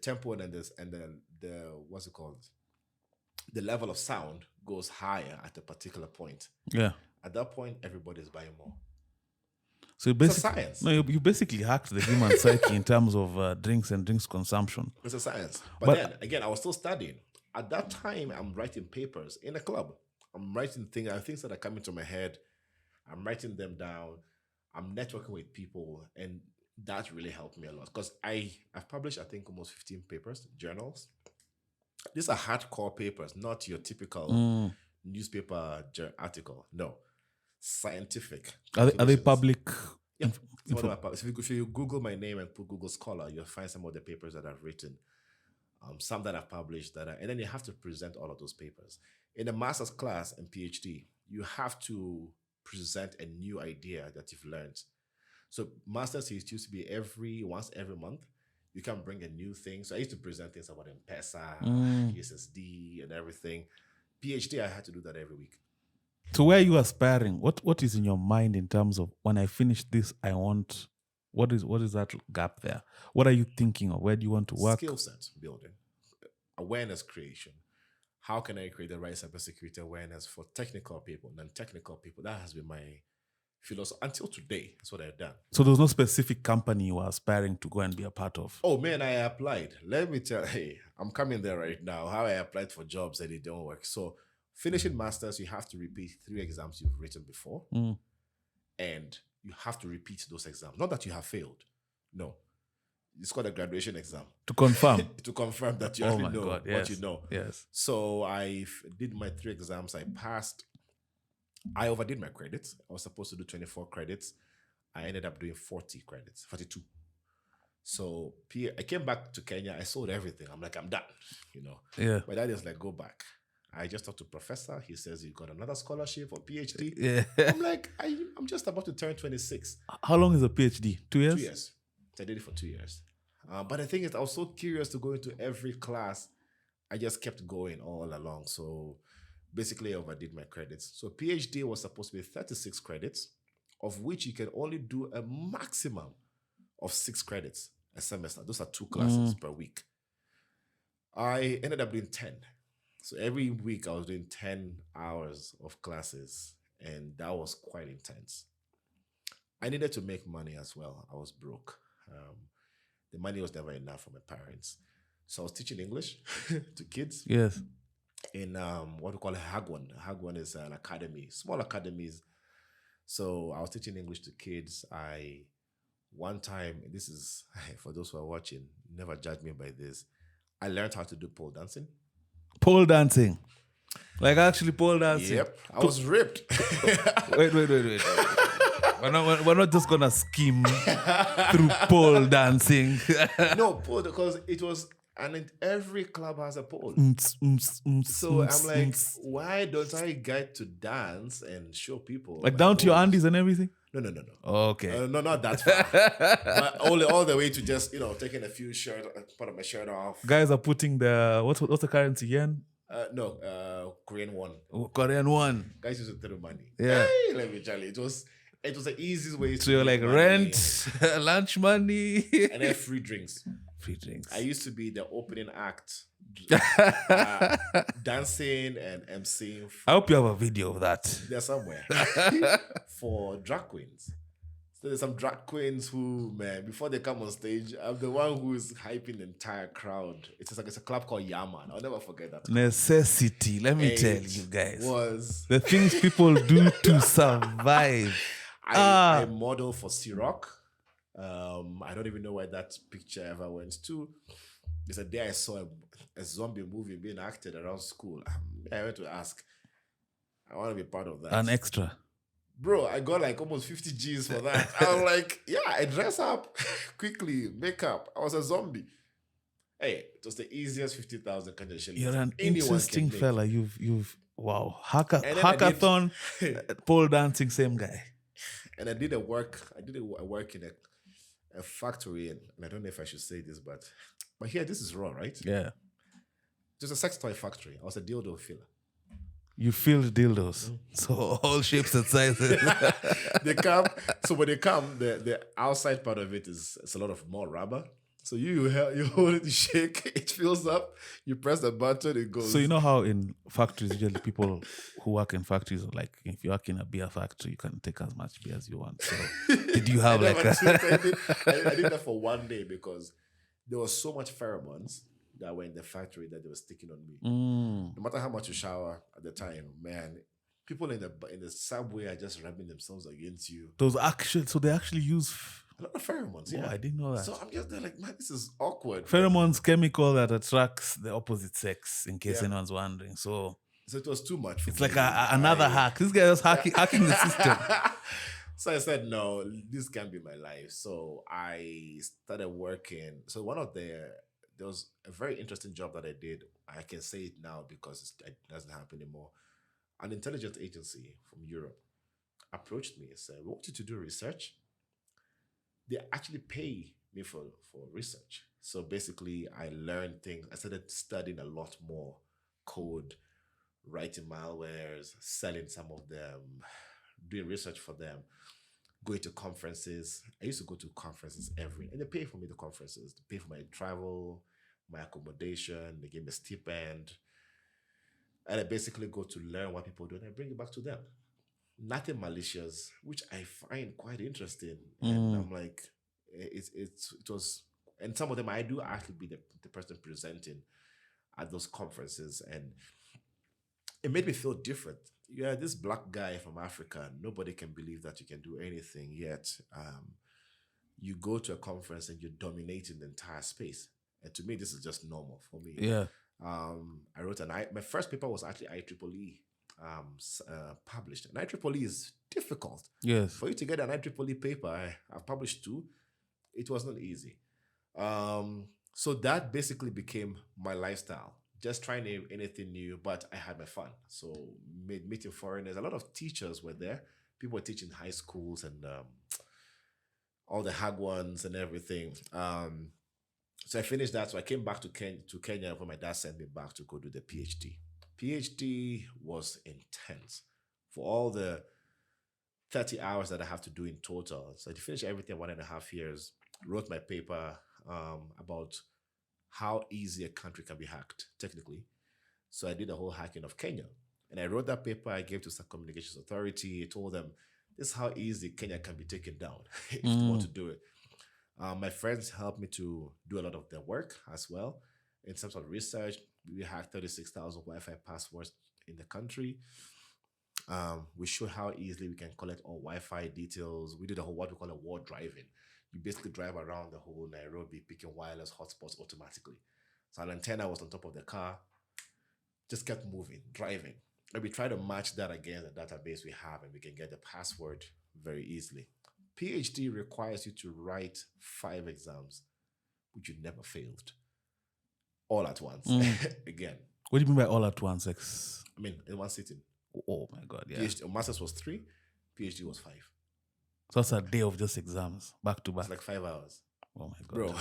tempo and the what's it called? The level of sound goes higher at a particular point. Yeah. At that point, everybody's buying more. So it's a science. No, you basically hacked the human psyche in terms of drinks and drinks consumption. It's a science. But then, again, I was still studying. At that time, I'm writing papers in a club. I'm writing things that are coming to my head. I'm writing them down. I'm networking with people. And that really helped me a lot. Because I've published, I think, almost 15 papers, journals. These are hardcore papers, not your typical newspaper article. No. Scientific. Are they public? Yeah. If you Google my name and put Google Scholar, you'll find some of the papers that I've written. Some that I've published and then you have to present all of those papers. In a master's class and PhD, you have to present a new idea that you've learned. So master's used to be once every month. You can bring a new thing. So I used to present things about M-Pesa, USSD, and everything. PhD, I had to do that every week. So where are you aspiring? What is in your mind in terms of when I finish this, I want, what is that gap there? What are you thinking of? Where do you want to work? Skill set building, awareness creation. How can I create the right cybersecurity awareness for technical people, non-technical people? That has been my philosophy until today. That's what I've done. So there's no specific company you are aspiring to go and be a part of? Oh man, I applied. Let me tell you, I'm coming there right now. How I applied for jobs and it don't work. So finishing masters, you have to repeat 3 exams you've written before. And you have to repeat those exams. Not that you have failed. No. It's called a graduation exam. To confirm. To confirm that you actually know what you know. Yes. So I did my 3 exams. I passed. I overdid my credits. I was supposed to do 24 credits. I ended up doing 40 credits, 42. So I came back to Kenya. I sold everything. I'm like, I'm done, Yeah. My dad is like, go back. I just talked to professor. He says you got another scholarship for PhD. Yeah. I'm like, I'm just about to turn 26. How long is a PhD? 2 years? 2 years. I did it for 2 years. But the thing is, I was so curious to go into every class. I just kept going all along. So basically, I overdid my credits. So PhD was supposed to be 36 credits, of which you can only do a maximum of 6 credits a semester. Those are 2 classes per week. I ended up doing 10. So every week I was doing 10 hours of classes, and that was quite intense. I needed to make money as well. I was broke. The money was never enough for my parents. So I was teaching English to kids. Yes. In what we call a Hagwon. Hagwon is an academy, small academies. So I was teaching English to kids. One time, this is, for those who are watching, never judge me by this. I learned how to do pole dancing. Pole dancing? Like actually pole dancing? Yep. I was ripped. Wait. We're not just going to skim through pole dancing. No, pole, because it was, and every club has a pole. So I'm like, why don't I get to dance and show people? Like down to your undies and everything? No. Okay. No, not that far. But all the way to just, taking a few part of my shirt off. Guys are putting what's the currency, yen? Korean won. Korean won. Guys used to throw money. Yeah. Hey, let me tell you, it was the easiest way to. So you're like money. Rent, lunch money, and then free drinks. Free drinks. I used to be the opening act dancing and emceeing. I hope you have a video of that. There somewhere for drag queens. So there's some drag queens who, man, before they come on stage, I'm the one who is hyping the entire crowd. It's a club called Yaman. I'll never forget that. Necessity. Let me tell you guys. Was the things people do to survive. I model for C-Rock. I don't even know where that picture ever went to. There's a day I saw a zombie movie being acted around school. I went to ask. I want to be part of that. An extra. Bro, I got like almost 50 G's for that. I was like, yeah, I dress up quickly, makeup. I was a zombie. Hey, it was the easiest 50,000 Kenyan shillings. You're an interesting fella. You've wow. Hackathon, pole dancing, same guy. And I did a work in a factory, and I don't know if I should say this, but here this is raw, right? Yeah. Just a sex toy factory. I was a dildo filler. You filled dildos. So all shapes and sizes. They come. So when they come, the outside part of it is a lot of more rubber. So you hold it, you shake, it fills up, you press the button, it goes. So you know how in factories, usually people who work in factories are like, if you work in a beer factory, you can take as much beer as you want. So did you have like I did that for one day because there was so much pheromones that were in the factory that they were sticking on me. No matter how much you shower at the time, man, people in the subway are just rubbing themselves against you. So they actually use a lot of pheromones. Yeah, I didn't know that. So I'm just there like, man, this is awkward. Pheromones, chemical that attracts the opposite sex. In case anyone's wondering, so it was too much. It's like another hack. This guy was hacking the system. So I said, no, this can't be my life. So I started working. So there was a very interesting job that I did. I can say it now because it doesn't happen anymore. An intelligence agency from Europe approached me and said, we want you to do research. They actually pay me for research. So basically, I learned things. I started studying a lot more code, writing malwares, selling some of them, doing research for them, going to conferences. I used to go to conferences and they pay for me the conferences. They pay for my travel, my accommodation. They gave me a stipend. And I basically go to learn what people do and I bring it back to them. Nothing malicious, which I find quite interesting. And I'm like, it was, and some of them I do actually be the person presenting at those conferences. And it made me feel different. Yeah, this black guy from Africa, nobody can believe that you can do anything yet. You go to a conference and you're dominating the entire space. And to me, this is just normal for me. Yeah. I wrote my first paper was actually IEEE published. And IEEE is difficult. Yes. For you to get an IEEE paper, I've published 2. It was not easy. So that basically became my lifestyle. Just trying anything new, but I had my fun. So meeting foreigners. A lot of teachers were there. People were teaching high schools and all the hag ones and everything. So I finished that. So I came back to Kenya when my dad sent me back to go do the PhD. PhD was intense for all the 30 hours that I have to do in total. So I finished everything in 1.5 years, wrote my paper about how easy a country can be hacked, technically. So I did the whole hacking of Kenya. And I wrote that paper, I gave to some communications authority. I told them, this is how easy Kenya can be taken down if you want to do it. My friends helped me to do a lot of their work as well. In terms of research, we hacked 36,000 Wi-Fi passwords in the country. We showed how easily we can collect all Wi-Fi details. We did what we call a wall driving. You basically drive around the whole Nairobi picking wireless hotspots automatically. So an antenna was on top of the car, just kept moving, driving. And we try to match that against the database we have and we can get the password very easily. PhD requires you to write 5 exams, which you never failed. All at once. Again. What do you mean by all at once? I mean, in one sitting. Oh my God, yeah. Master's was 3, PhD was 5. So that's a day of just exams, back to back. It's like 5 hours. Oh my God. Bro,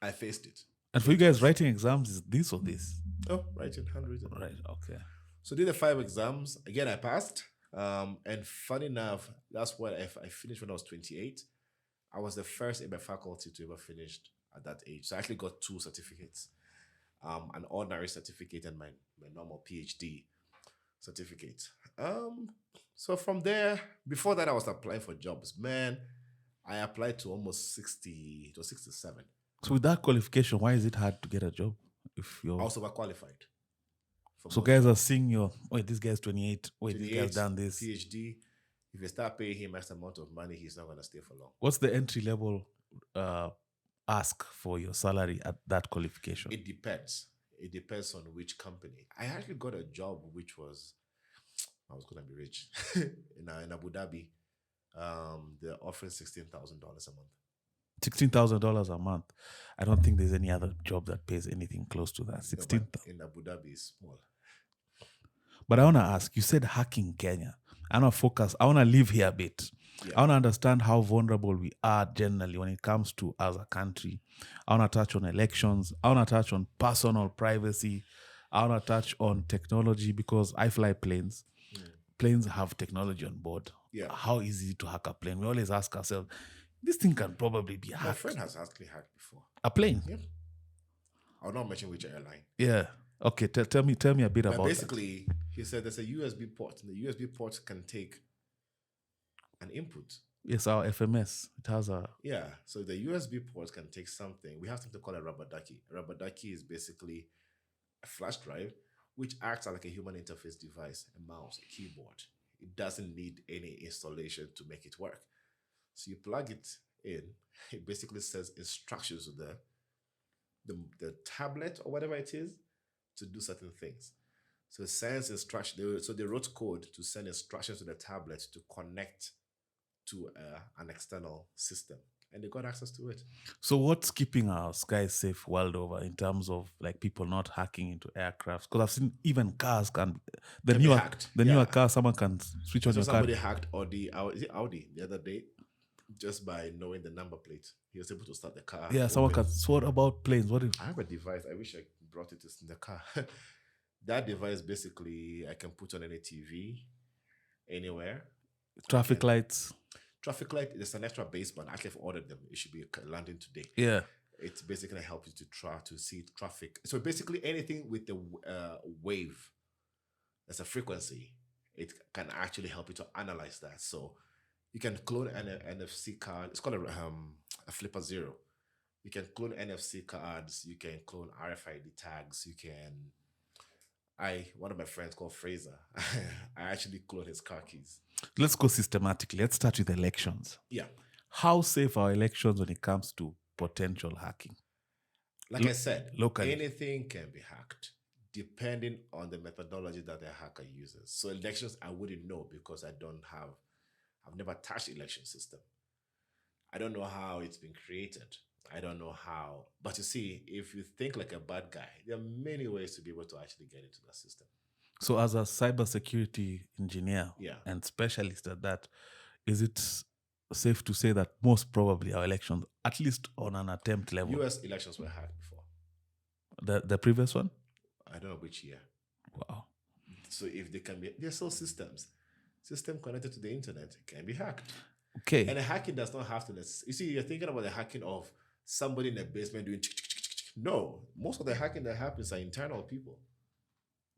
I faced it. And for you guys, writing exams is this or this? Oh, writing, handwritten. Right, okay. So did the 5 exams. Again, I passed. And funny enough, that's what I finished when I was 28. I was the first in my faculty to ever finish at that age. So I actually got 2 certificates. an ordinary certificate and my normal PhD certificate. So from there, before that, I was applying for jobs. Man, I applied to almost 60 to 67. So with that qualification, why is it hard to get a job? If I you're was overqualified for so most guys are jobs. seeing your wait, this guy's 28. Wait, this guy's 28, done this. PhD. If you start paying him X amount of money, he's not going to stay for long. What's the entry level ask for your salary at that qualification? It depends. It depends on which company. I actually got a job which was, I was going to be rich in Abu Dhabi. They're offering $16,000 a month. $16,000 a month. I don't think there's any other job that pays anything close to that. 16. In Abu Dhabi is small. But I want to ask, you said hacking Kenya. I want to focus. I want to live here a bit. Yeah. I want to understand how vulnerable we are generally when it comes to as a country. I want to touch on elections. I want to touch on personal privacy. I want to touch on technology because I fly planes. Planes have technology on board. Yeah. How easy is it to hack a plane? We always ask ourselves, this thing can probably be hacked. My friend has actually hacked before. A plane? Yeah. I'll not mention which airline. Yeah. Okay, tell me a bit about basically, he said there's a USB port, and the USB port can take an input. Yes, our FMS. It has a... Yeah, so the USB port can take something. We have something called a rubber ducky. A rubber ducky is basically a flash drive, which acts like a human interface device, a mouse, a keyboard. It doesn't need any installation to make it work. So you plug it in, it basically says instructions to the tablet or whatever it is to do certain things. So it sends instructions. So they wrote code to send instructions to the tablet to connect to an external system, and they got access to it. So what's keeping our skies safe world over in terms of like people not hacking into aircrafts? Because I've seen even cars can newer car, someone can switch on your car. Somebody hacked Audi the other day just by knowing the number plate. He was able to start the car. Yeah, someone can. So what about planes? I have a device. I wish I brought it in the car. That device basically I can put on any TV, anywhere. Traffic lights. Traffic light. There's an extra baseband. I actually have ordered them. It should be landing today. Yeah. It's basically going to help you to try to see traffic. So basically anything with the wave, that's a frequency, it can actually help you to analyze that. So you can clone an NFC card. It's called a flipper zero. You can clone NFC cards. You can clone RFID tags. You can... one of my friends called Fraser, I actually cloned his car keys. Let's go systematically. Let's start with elections. Yeah. How safe are elections when it comes to potential hacking? Like I said, locally, anything can be hacked depending on the methodology that the hacker uses. So elections, I wouldn't know because I've never touched the election system. I don't know how it's been created. I don't know how. But you see, if you think like a bad guy, there are many ways to be able to actually get into that system. So as a cybersecurity engineer and specialist at that, is it safe to say that most probably our elections, at least on an attempt level... US elections were hacked before. The previous one? I don't know which year. Wow. So if they can be... They're still systems. System connected to the internet can be hacked. Okay. And the hacking does not have to... You see, you're thinking about the hacking of somebody in the basement doing... No. Most of the hacking that happens are internal people.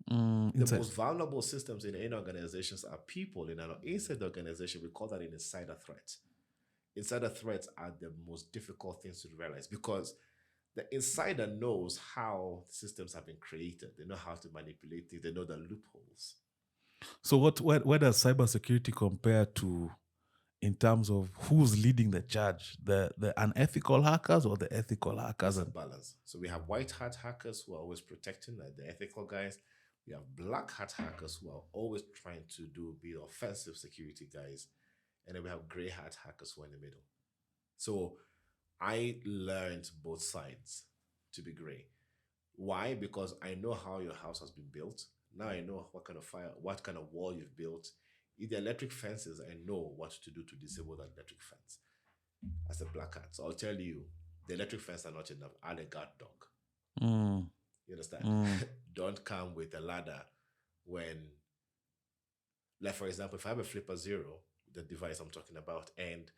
The most vulnerable systems in any organizations are people inside the organization. We call that an insider threat. Insider threats are the most difficult things to realize because the insider knows how systems have been created. They know how to manipulate it. They know the loopholes. So where does cybersecurity compare to in terms of who's leading the charge? The unethical hackers or the ethical hackers? There's a balance. So we have white hat hackers who are always protecting the ethical guys. We have black hat hackers who are always trying to be offensive security guys. And then we have gray hat hackers who are in the middle. So I learned both sides to be gray. Why? Because I know how your house has been built. Now I know what kind of wall you've built. If the electric fences, I know what to do to disable that electric fence as a black hat. So I'll tell you, the electric fence are not enough. Add a guard dog. You understand? Don't come with a ladder when, like for example, if I have a flipper zero, the device I'm talking about, and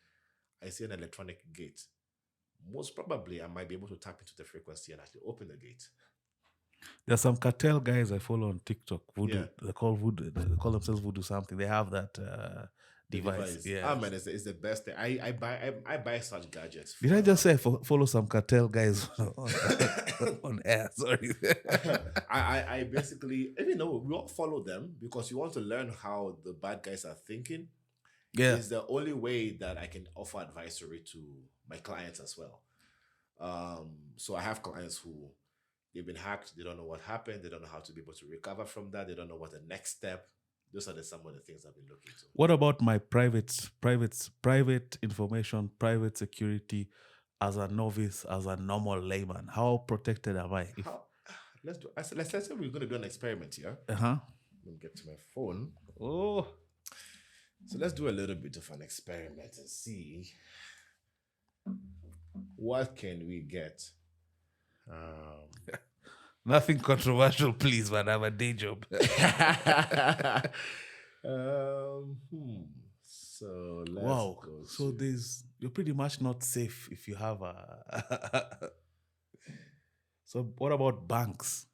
I see an electronic gate, most probably I might be able to tap into the frequency and actually open the gate. There's some cartel guys I follow on TikTok. Voodoo. Yeah, They call voodoo. They call themselves voodoo something. They have that the device. device. Ah Yes. man, it's the best thing. I buy such gadgets Did for I just say follow some cartel guys on air? Sorry. I basically, even though we all follow them because you want to learn how the bad guys are thinking, Yeah. is the only way that I can offer advisory to my clients as well. So I have clients who they've been hacked, they don't know what happened, they don't know how to be able to recover from that, they don't know what the next step. Those are some of the things I've been looking to. What about my private information, private security as a novice, as a normal layman? How protected am I? How, let's say we're going to do an experiment here. Uh-huh. Let me get to my phone. Oh. So let's do a little bit of an experiment and see what can we get. Nothing controversial, please, man. I have a day job. So let's wow. go. So you're pretty much not safe if you have a. So what about banks?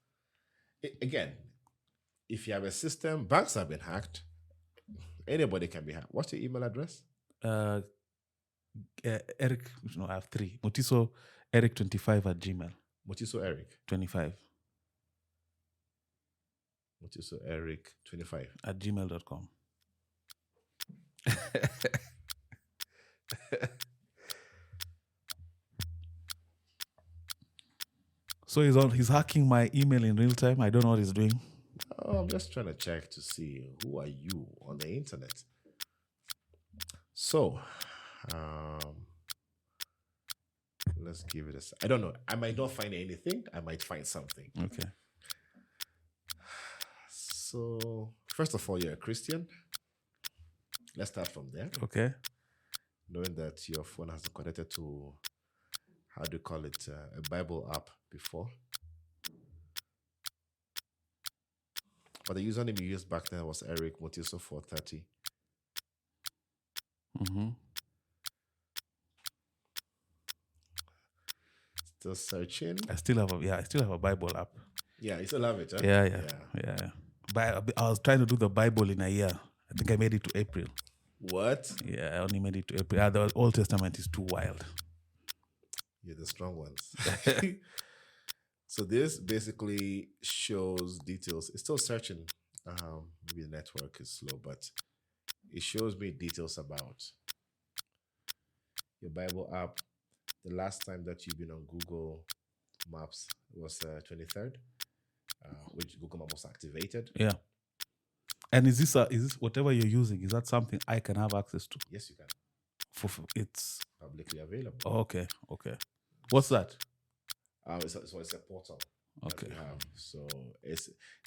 Again, if you have a system, banks have been hacked. Anybody can be hacked. What's your email address? Eric, no, I have 3. Mutiso Eric 25 at Gmail. Mutiso Eric 25. Mutiso Eric 25 at gmail.com. So he's hacking my email in real time. I don't know what he's doing. Oh, I'm just trying to check to see who are you on the internet. So, let's give it I don't know. I might not find anything. I might find something. Okay. So, first of all, you're a Christian. Let's start from there. Okay. Knowing that your phone has been connected to, how do you call it, a Bible app before. But the username you used back then was Eric Motiso 430. Mm-hmm. Still searching. I still have a Bible app. Yeah, you still have it, huh? Yeah. But I was trying to do the Bible in a year. I think I made it to April. What? Yeah, I only made it to April. The Old Testament is too wild. You're the strong ones. So this basically shows details. It's still searching. Maybe the network is slow, but it shows me details about your Bible app. The last time that you've been on Google Maps was 23rd, which Google Maps was activated. Yeah. And is this whatever you're using? Is that something I can have access to? Yes, you can. It's publicly available. Oh, okay. What's that? It's a portal. Okay. That we have. So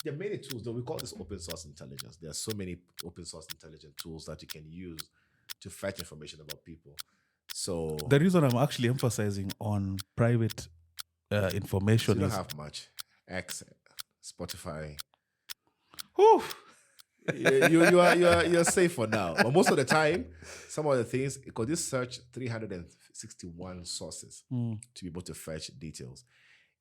there are many tools. Though we call this open source intelligence. There are so many open source intelligence tools that you can use to fetch information about people. So the reason I'm actually emphasizing on private information you don't is have much. X, Spotify. Whew. You're safe for now. But most of the time, some of the things, because this search 361 sources to be able to fetch details.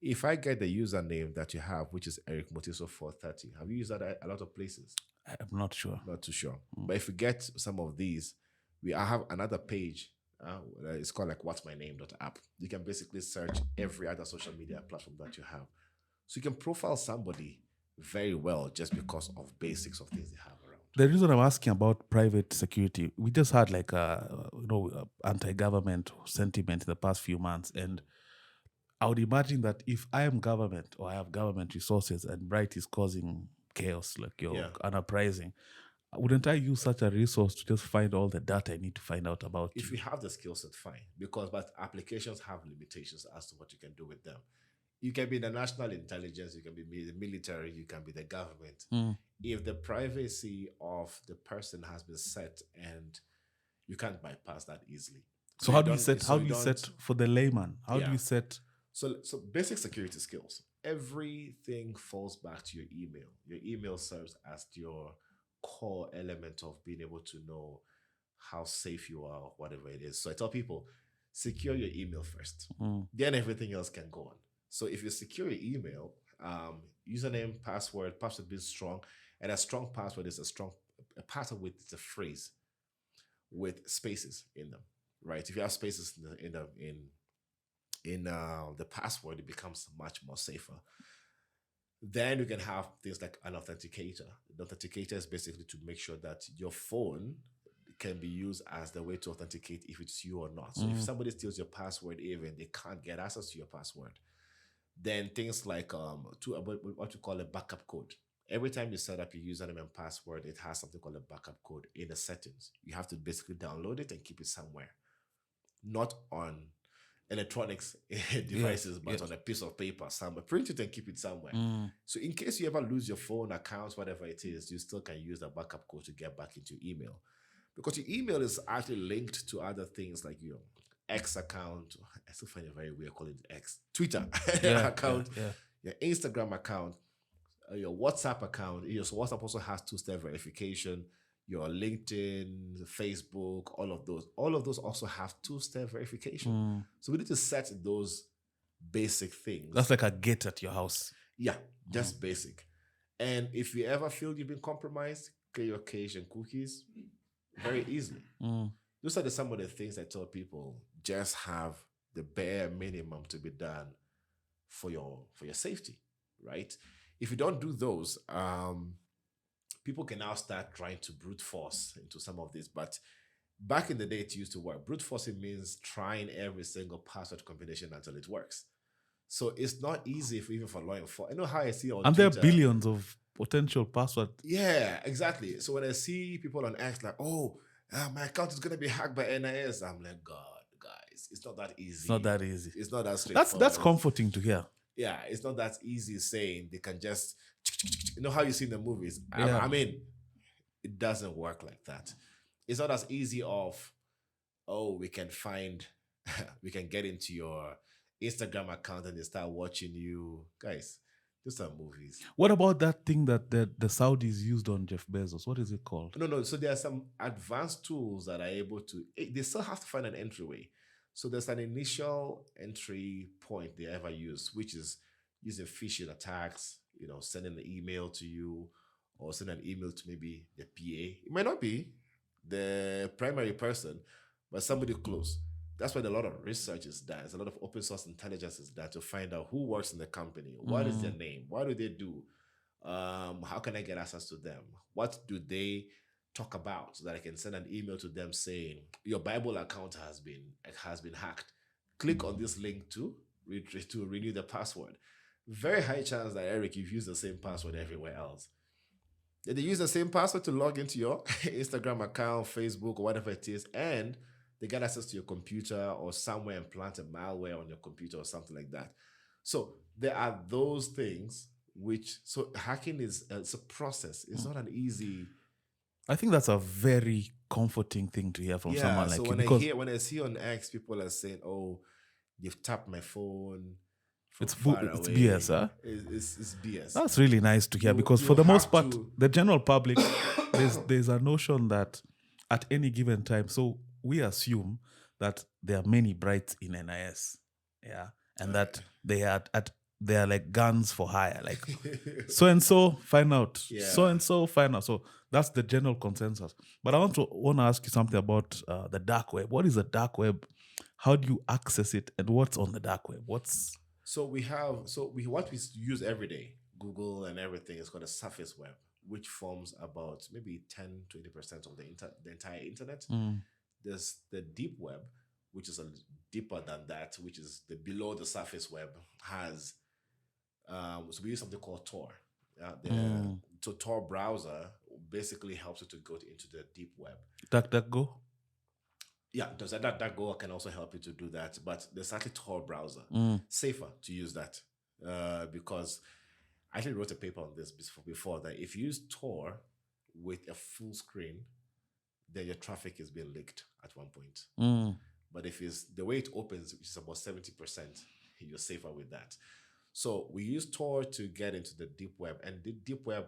If I get the username that you have, which is Eric Motiso 430, have you used that at a lot of places? I'm not sure. Not too sure. But if you get some of these, I have another page. It's called like what's my name.app. You can basically search every other social media platform that you have. So you can profile somebody very well just because of basics of things they have around. The reason I'm asking about private security, we just had like anti-government sentiment in the past few months, and I would imagine that if I am government or I have government resources and Bright is causing chaos, like you're unuprising, wouldn't I use such a resource to just find all the data I need to find out about If you have the skill set, fine. But applications have limitations as to what you can do with them. You can be the national intelligence, you can be the military, you can be the government. If the privacy of the person has been set, and you can't bypass that easily. So how do you set for the layman? How do you set? So basic security skills. Everything falls back to your email. Your email serves as your core element of being able to know how safe you are, whatever it is. So I tell people, secure your email first. Then everything else can go on. So if you secure your email, Username, password being strong, and a strong password is a password with a phrase with spaces in them, right? If you have spaces in the password, it becomes much more safer. Then you can have things like an authenticator. The authenticator is basically to make sure that your phone can be used as the way to authenticate if it's you or not. So if somebody steals your password, even they can't get access to your password. Then things like what you call a backup code. Every time you set up your username and password, it has something called a backup code in the settings. You have to basically download it and keep it somewhere, not on electronics devices, but on a piece of paper somewhere. Print it and keep it somewhere. So in case you ever lose your phone accounts, whatever it is, you still can use the backup code to get back into email. Because your email is actually linked to other things like your X account. I still find it very weird calling it X. Twitter account, your Instagram account, your WhatsApp account. Your WhatsApp also has two-step verification. Your LinkedIn, Facebook, all of those also have two-step verification. So we need to set those basic things. That's like a gate at your house. Yeah, just basic. And if you ever feel you've been compromised, clear your cache and cookies very easily. Those are some of the things I tell people. Just have the bare minimum to be done for your safety, right? If you don't do those, people can now start trying to brute force into some of this. But back in the day, it used to work. Brute forcing means trying every single password combination until it works. So it's not easy even for law enforcement. I know how I see on and Twitter. There are billions of potential passwords. Yeah, exactly. So when I see people on X like, oh, my account is going to be hacked by NIS, I'm like, God, guys, it's not that easy. It's not that easy. It's not that straightforward. That's comforting to hear. Yeah, it's not that easy saying they can just, you know how you see in the movies. I mean, it doesn't work like that. It's not as easy of, oh, we can get into your Instagram account and they start watching you. Guys, those are movies. What about that thing that the Saudis used on Jeff Bezos? What is it called? No. So there are some advanced tools that are able to, they still have to find an entryway. So there's an initial entry point they ever use, which is using phishing attacks, sending an email to you or send an email to maybe the PA. It might not be the primary person, but somebody close. That's why a lot of research is done. There's a lot of open source intelligence is done to find out who works in the company. What is their name? What do they do? How can I get access to them? What do they talk about so that I can send an email to them saying your Bible account has been hacked. Click on this link to renew the password. Very high chance that Eric, you've used the same password everywhere else. Did they use the same password to log into your Instagram account, Facebook, or whatever it is, and they get access to your computer or somewhere and plant a malware on your computer or something like that. So there are those things so hacking is it's a process. It's not an easy. I think that's a very comforting thing to hear from someone like you. When I see on X, people are saying, "Oh, you've tapped my phone." It's BS, huh? It's BS. That's really nice to hear because for the most part, the general public, there's a notion that at any given time, so we assume that there are many brights in NIS, and that they are like guns for hire, like so and so find out, so and so find out. So that's the general consensus. But I want to ask you something about the dark web. What is the dark web? How do you access it, and what's on the dark web? What we use every day, Google and everything, is called a surface web, which forms about maybe 10-20% of the entire internet. There's the deep web, which is deeper than that, which is the below the surface web has. So we use something called Tor. So Tor browser basically helps you to go into the deep web. DuckDuckGo? Yeah, DuckDuckGo can also help you to do that, but there's actually Tor browser. Safer to use that because I actually wrote a paper on this before that if you use Tor with a full screen, then your traffic is being leaked at one point. But if it's the way it opens, which is about 70%, you're safer with that. So we use Tor to get into the deep web, and the deep web,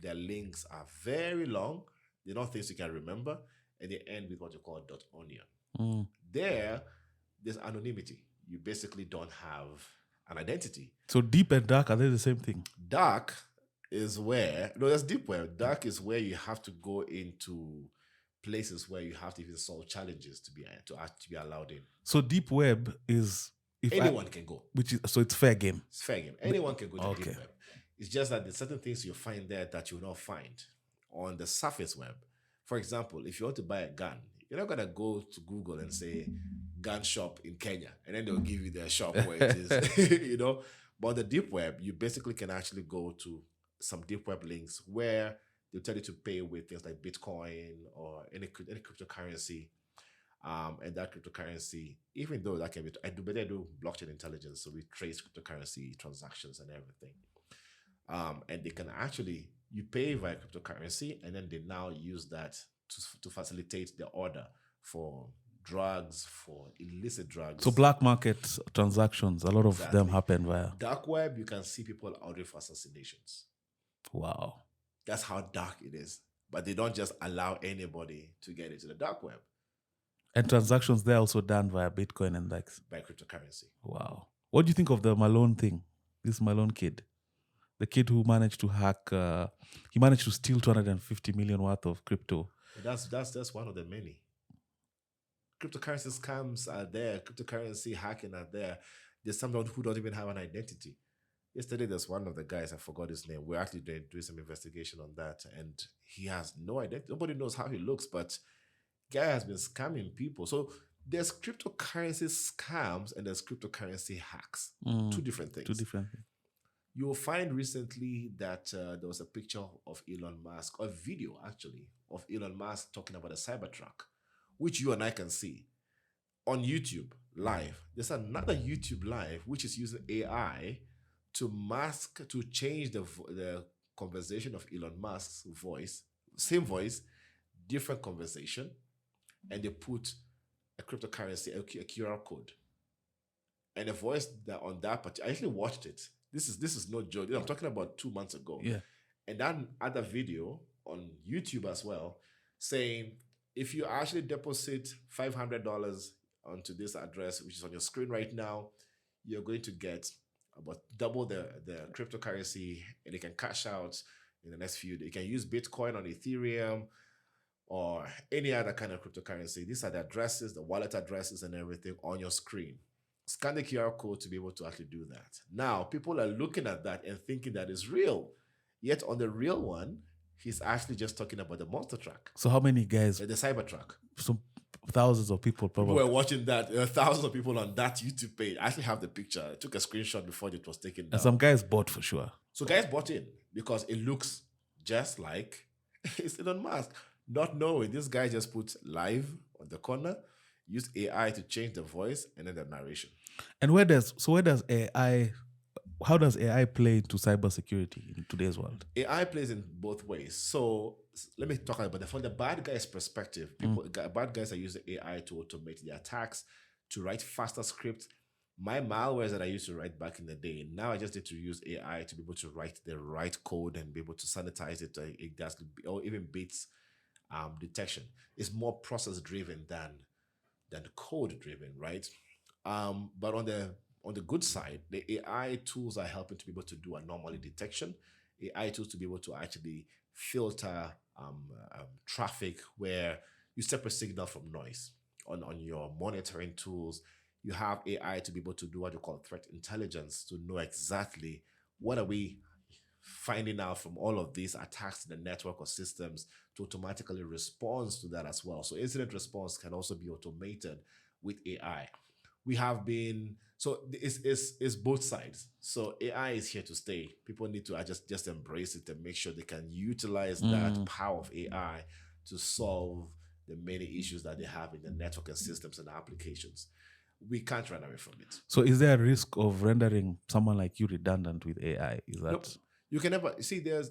their links are very long. They're not things you can remember, and they end with what you call .onion. There's anonymity. You basically don't have an identity. So deep and dark, are they the same thing? Dark is where, no, that's deep web. Dark is where you have to go into places where you have to even solve challenges to be allowed in. So deep web is anyone can go. So it's fair game. It's fair game. Anyone can go to deep web. It's just that there's certain things you find there that you will not find on the surface web. For example, if you want to buy a gun, you're not gonna go to Google and say gun shop in Kenya, and then they'll give you their shop where it is, you know. But on the deep web, you basically can actually go to some deep web links where they'll tell you to pay with things like Bitcoin or any cryptocurrency. And that cryptocurrency, even though that can be, I do blockchain intelligence, so we trace cryptocurrency transactions and everything. And they can actually, you pay via cryptocurrency, and then they now use that to facilitate the order for drugs, for illicit drugs. So black market transactions, a lot of them happen via dark web. You can see people out for assassinations. Wow. That's how dark it is. But they don't just allow anybody to get into the dark web. And transactions there also done via Bitcoin and like by cryptocurrency. Wow. What do you think of the Malone thing? This Malone kid. The kid who managed to hack, he managed to steal 250 million worth of crypto. That's one of the many. Cryptocurrency scams are there. Cryptocurrency hacking are there. There's someone who don't even have an identity. Yesterday, there's one of the guys, I forgot his name. We're actually doing some investigation on that, and he has no identity. Nobody knows how he looks, but guy has been scamming people. So there's cryptocurrency scams and there's cryptocurrency hacks. Two different things. You'll find recently that there was a picture of Elon Musk, a video actually, of Elon Musk talking about a Cybertruck, which you and I can see on YouTube live. There's another YouTube live which is using AI to change the conversation of Elon Musk's voice, same voice, different conversation, and they put a cryptocurrency, a QR code, and a voice that on that particular. I actually watched it. This is no joke. I'm talking about 2 months ago. Yeah. And then other video on YouTube as well, saying if you actually deposit $500 onto this address, which is on your screen right now, you're going to get about double the cryptocurrency, and you can cash out in the next few days. You can use Bitcoin on Ethereum or any other kind of cryptocurrency. These are the addresses, the wallet addresses and everything on your screen. Scan the QR code to be able to actually do that. Now, people are looking at that and thinking that is real. Yet on the real one, he's actually just talking about the monster truck. So how many guys? The Cybertruck. So thousands of people probably. People were watching that. There are thousands of people on that YouTube page. I actually have the picture. I took a screenshot before it was taken down. And some guys bought for sure. So guys bought in because it looks just like it's Elon Musk. Not knowing, this guy just put live on the corner, used AI to change the voice and then the narration. And how does AI play into cybersecurity in today's world? AI plays in both ways. So let me talk about from the bad guys' perspective. Bad guys are using AI to automate their attacks, to write faster scripts. My malwares that I used to write back in the day, now I just need to use AI to be able to write the right code and be able to sanitize it. It does, or even beats detection. It's more process driven than code driven, right? But on the good side, the AI tools are helping to be able to do anomaly detection. AI tools to be able to actually filter traffic where you separate signal from noise. On your monitoring tools, you have AI to be able to do what you call threat intelligence to know exactly what are we finding out from all of these attacks to the network or systems to automatically respond to that as well. So incident response can also be automated with AI. We have been, so it's both sides. So AI is here to stay. People need to just embrace it and make sure they can utilize that power of AI to solve the many issues that they have in the network and systems and applications. We can't run away from it. So is there a risk of rendering someone like you redundant with AI? Is that... Nope. You can never see there's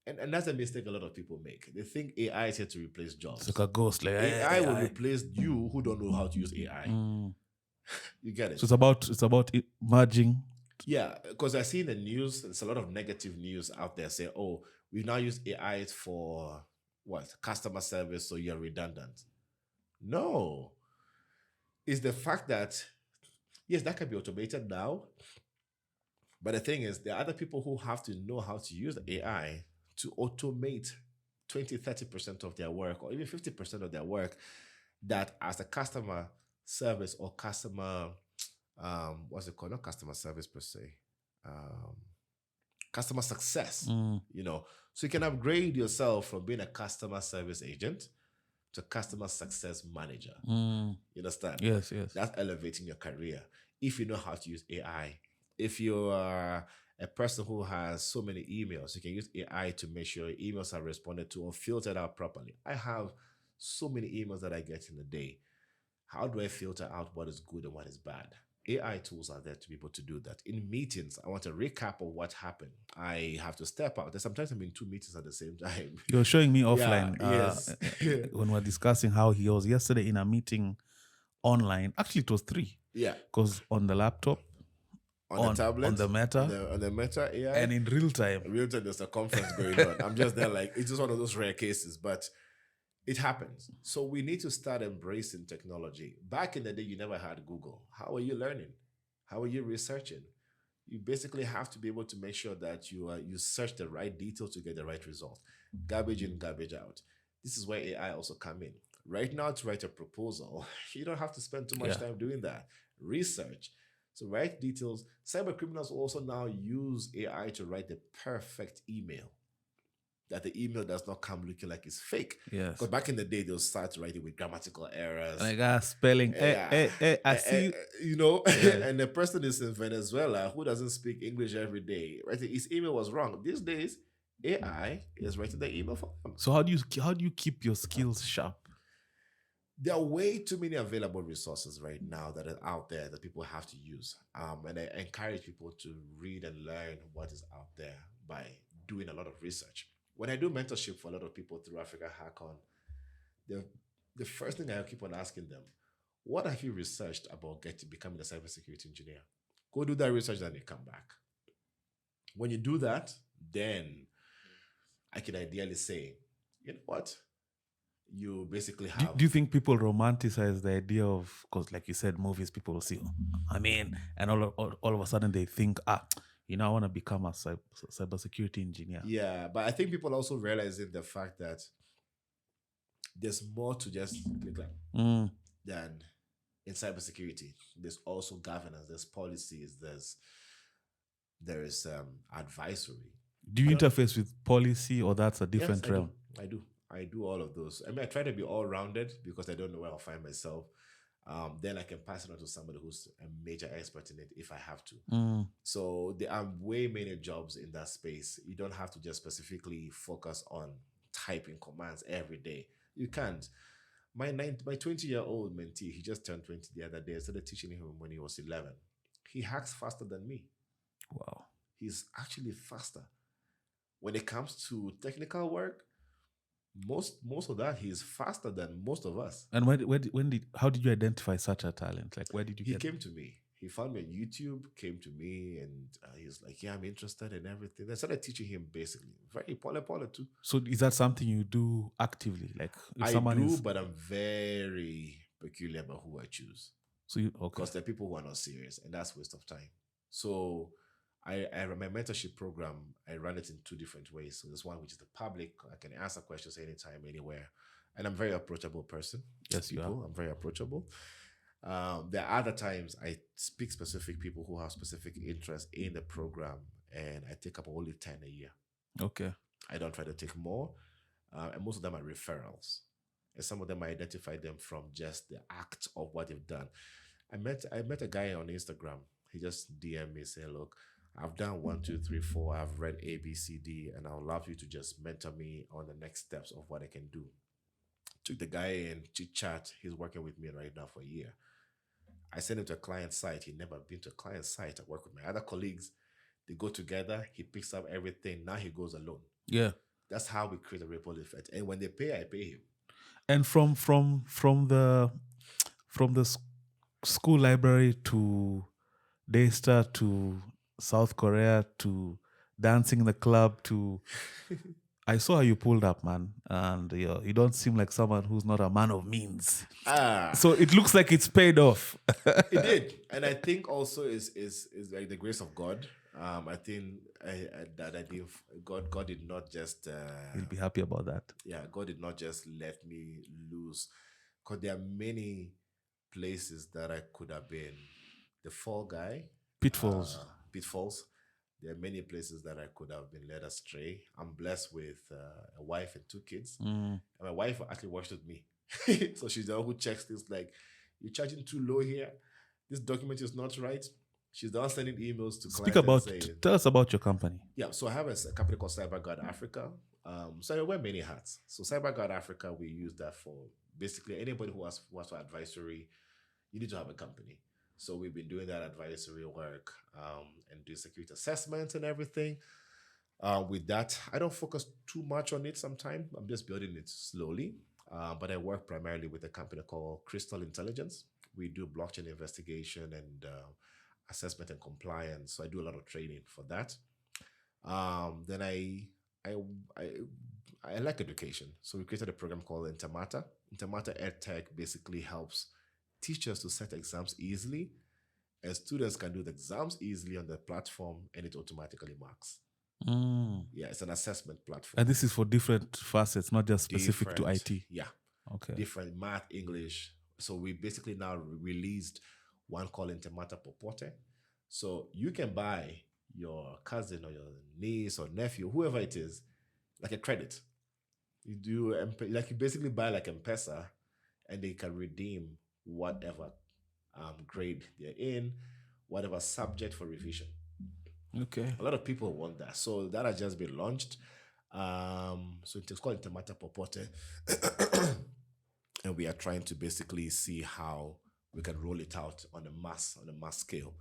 and that's a mistake a lot of people make. They think AI is here to replace jobs. It's like a ghost. Like AI will replace you who don't know how to use AI. You get it? So it's about it merging. Yeah, because I see in the news, there's a lot of negative news out there saying, oh, we now use AI for what? Customer service, so you're redundant. No. It's the fact that Yes, that can be automated now. But the thing is, there are other people who have to know how to use AI to automate 20, 30% of their work, or even 50% of their work, that as a customer service or customer, what's it called? Not customer service per se, um, customer success, So you can upgrade yourself from being a customer service agent to customer success manager. You understand? Yes, yes. That's elevating your career. If you know how to use AI, if you are a person who has so many emails, you can use AI to make sure your emails are responded to or filtered out properly. I have so many emails that I get in a day. How do I filter out what is good and what is bad? AI tools are there to be able to do that. In meetings, I want a recap of what happened. I have to step out. Sometimes I'm in 2 meetings at the same time. You're showing me offline yes. when we're discussing how he was yesterday in a meeting online. Actually, it was 3. Yeah. Because on the laptop, on the tablet, on the Meta, on the Meta AI, and in real time. There's a conference going on. I'm just there, like, it's just one of those rare cases, but it happens. So we need to start embracing technology. Back in the day, you never had Google. How are you learning? How are you researching? You basically have to be able to make sure that you search the right details to get the right result. Garbage in, garbage out. This is where AI also come in. Right now, to write a proposal, you don't have to spend too much time doing that. Research. So write details. Cyber criminals also now use AI to write the perfect email. That the email does not come looking like it's fake. Yes. Because back in the day, they'll start writing with grammatical errors. Like spelling. I see. And the person is in Venezuela who doesn't speak English every day. Right? His email was wrong. These days, AI is writing the email for them. So how do you keep your skills sharp? There are way too many available resources right now that are out there that people have to use. And I encourage people to read and learn what is out there by doing a lot of research. When I do mentorship for a lot of people through Africa Hackon, the first thing I keep on asking them, what have you researched about becoming a cybersecurity engineer? Go do that research, then you come back. When you do that, then I can ideally say, you know what? You basically have. Do you think people romanticize the idea of, because like you said, movies, people will see, and all of a sudden they think, I want to become a cybersecurity engineer. Yeah, but I think people also realizing the fact that there's more to just click like than in cybersecurity. There's also governance, there's policies, there's advisory. Do you interface with policy, or that's a different realm? I do all of those. I mean, I try to be all-rounded because I don't know where I'll find myself. Then I can pass it on to somebody who's a major expert in it if I have to. So there are way many jobs in that space. You don't have to just specifically focus on typing commands every day. You can't. My 20-year-old mentee, he just turned 20 the other day. I started teaching him when he was 11. He hacks faster than me. Wow. He's actually faster. When it comes to technical work, most of that, he's faster than most of us. And how did you identify such a talent? Like, where did you He came to me. He found me on YouTube, came to me, and he was like, yeah, I'm interested in everything. I started teaching him basically. Very poly too. So is that something you do actively? Like, if but I'm very peculiar about who I choose. So because there are people who are not serious, and that's waste of time. So I run my mentorship program. I run it in 2 different ways. So there's one which is the public. I can answer questions anytime, anywhere. And I'm a very approachable person. Yes, you are. I'm very approachable. There are other times I speak specific people who have specific interest in the program, and I take up only 10 a year. Okay. I don't try to take more. And most of them are referrals. And some of them I identify them from just the act of what they've done. I met a guy on Instagram. He just DM'd me saying, look, I've done 1, 2, 3, 4. I've read A, B, C, D, and I would love you to just mentor me on the next steps of what I can do. Took the guy in, chit chat. He's working with me right now for a year. I sent him to a client site. He'd never been to a client site. I work with my other colleagues. They go together. He picks up everything. Now he goes alone. Yeah. That's how we create a ripple effect. And when they pay, I pay him. And from the school library to Daystar to South Korea to dancing in the club to I saw how you pulled up, man, and you don't seem like someone who's not a man of means. Ah, So it looks like it's paid off. it did, and I think also is like the grace of God. I think that I did. God did not just. He'll be happy about that. Yeah, God did not just let me lose, because there are many places that I could have been the fall guy, Pitfalls. pitfalls. There are many places that I could have been led astray. I'm blessed with a wife and 2 kids, and my wife actually works with me, so she's the one who checks things like, "You're charging too low here. This document is not right." She's the one sending emails to Speak clients and about. saying, Tell us about your company. yeah, so I have a company called CyberGuard Africa. So I wear many hats. So CyberGuard Africa, we use that for basically anybody who has advisory. You need to have a company. So we've been doing that advisory work and do security assessments and everything. With that, I don't focus too much on it sometimes. I'm just building it slowly. But I work primarily with a company called Crystal Intelligence. We do blockchain investigation and assessment and compliance. So I do a lot of training for that. Then I I I like education, so we created a program called Intermata. Intermata EdTech basically helps teachers to set exams easily, and students can do the exams easily on the platform, and it automatically marks. Yeah, it's an assessment platform. And this is for different facets, not just specific to Different, IT. yeah, Okay. different math, English. So we basically now released one called Intermata Popote. So you can buy your cousin or your niece or nephew, whoever it is, like a credit. You do like you basically buy like M-Pesa, and they can redeem whatever grade they're in, whatever subject for revision. Okay. A lot of people want that, so that has just been launched. So it's called Intermata Popote, and we are trying to basically see how we can roll it out on a mass scale.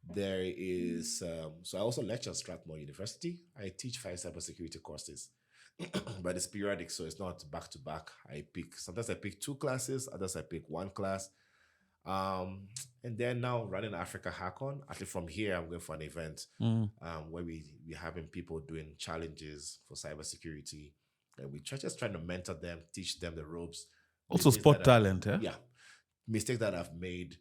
There is so I also lecture at Strathmore University. I teach 5 cybersecurity courses, but it's periodic, so it's not back to back. Sometimes I pick 2 classes, others I pick 1 class. And then now running Africa Hackon. Actually, from here I'm going for an event where we having people doing challenges for cybersecurity, and we just trying to mentor them, teach them the ropes. Also, sport talent, yeah. Yeah, mistakes that I've made.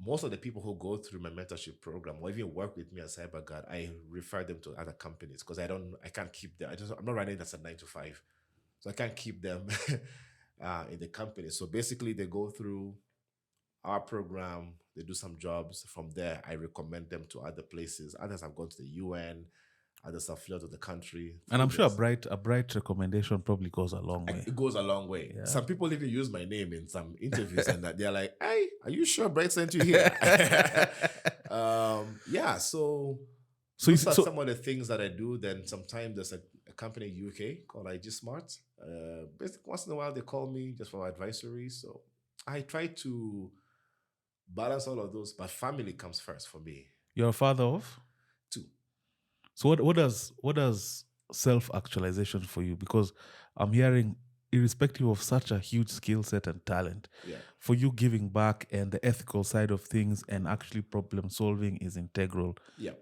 Most of the people who go through my mentorship program or even work with me at CyberGuard, I refer them to other companies because I can't keep them. I'm not running as a 9 to 5, so I can't keep them in the company. So basically, they go through our program, they do some jobs. From there, I recommend them to other places. Others have gone to the UN, others have flown to the country. And I'm sure a bright recommendation probably goes a long way. It goes a long way. Yeah. Some people even use my name in some interviews, and that they're like, "Hey, are you sure Bright sent you here?" Yeah. So these are some of the things that I do. Then sometimes there's a company in UK called IG Smart. Basically, once in a while they call me just for advisory. So I try to balance all of those, but family comes first for me. You're a father of 2. So what does self-actualization for you? Because I'm hearing, irrespective of such a huge skill set and talent, for you giving back and the ethical side of things and actually problem solving is integral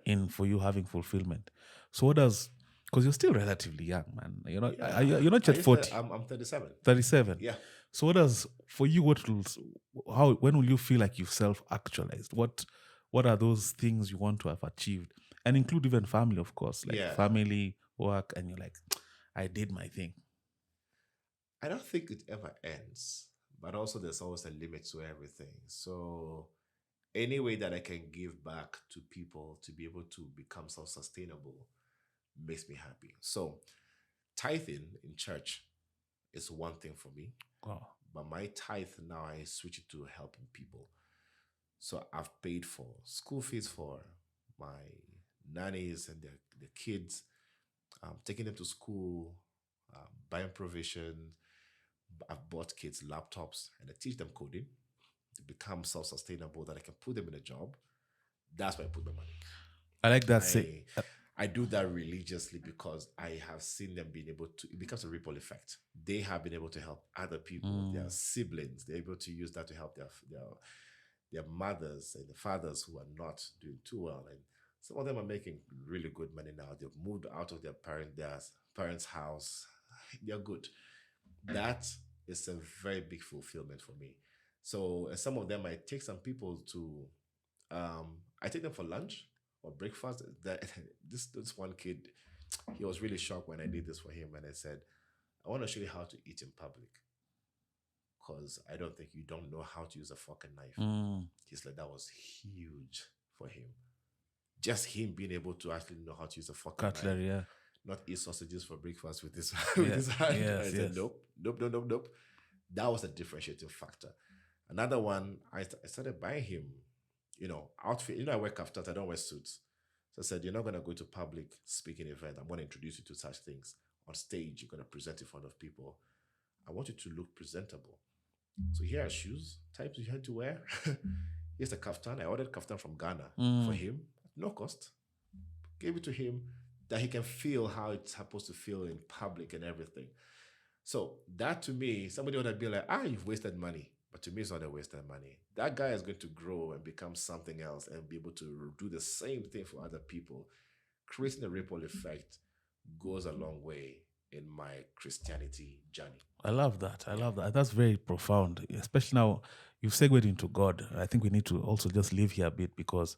in for you having fulfillment. So what does, because you're still relatively young, man. You're not yet 40. I'm 37. 37. Yeah. So what does for you? When will you feel like you've self-actualized? What are those things you want to have achieved? And include even family, of course, like family, work, and you're like, I did my thing. I don't think it ever ends, but also there's always a limit to everything. So any way that I can give back to people to be able to become self-sustainable makes me happy. So tithing in church is one thing for me. Wow. But my tithe now, I switch it to helping people. So I've paid for school fees for my nannies and the kids, taking them to school, buying provision. I've bought kids laptops, and I teach them coding to become self-sustainable, that I can put them in a job. That's where I put my money. I like that. I do that religiously because I have seen them being able to, it becomes a ripple effect. They have been able to help other people, their siblings. They're able to use that to help their mothers and the fathers who are not doing too well. And Some of them are making really good money now. They've moved out of their parents' house. They're good. That is a very big fulfillment for me. So some of them, I take some people to, I take them for lunch or breakfast. That this one kid, he was really shocked when I did this for him, and I said, I want to show you how to eat in public because I don't think you don't know how to use a fork and knife. He's like, that was huge for him. Just him being able to actually know how to use a fork and Cutlery, knife, yeah. not eat sausages for breakfast with his with his hand. Yes, I said, nope. That was a differentiating factor. Another one, I started buying him, outfit. I wear kaftans, I don't wear suits. So I said, you're not going to go to public speaking event. I'm going to introduce you to such things. On stage, you're going to present in front of people. I want you to look presentable. So here are shoes, types you had to wear. Here's a kaftan. I ordered kaftan from Ghana for him, no cost. Gave it to him that he can feel how it's supposed to feel in public and everything. So that to me, somebody would be like, you've wasted money. But to me, it's not a waste of money. That guy is going to grow and become something else and be able to do the same thing for other people. Creating a ripple effect goes a long way in my Christianity journey. I love that. I love that. That's very profound, especially now you've segued into God. I think we need to also just live here a bit because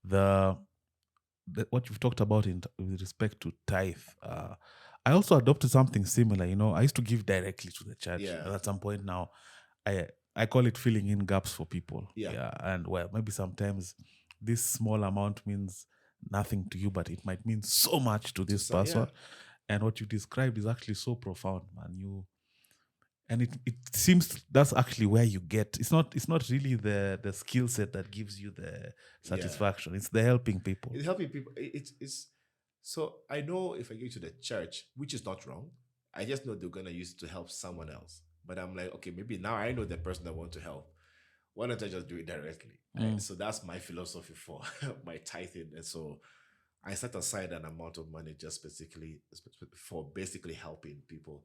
what you've talked about with respect to tithe, I also adopted something similar. I used to give directly to the church. Yeah. And at some point now, I call it filling in gaps for people. Yeah. And maybe sometimes this small amount means nothing to you, but it might mean so much to this person. Yeah. And what you described is actually so profound, man. And it seems that's actually where you get. It's not really the skill set that gives you the satisfaction. It's the helping people. It's helping people. It's so I know if I go to the church, which is not wrong, I just know they're gonna use it to help someone else. But I'm like, okay, maybe now I know the person I want to help. Why don't I just do it directly? And so that's my philosophy for my tithing. And so I set aside an amount of money just specifically for basically helping people.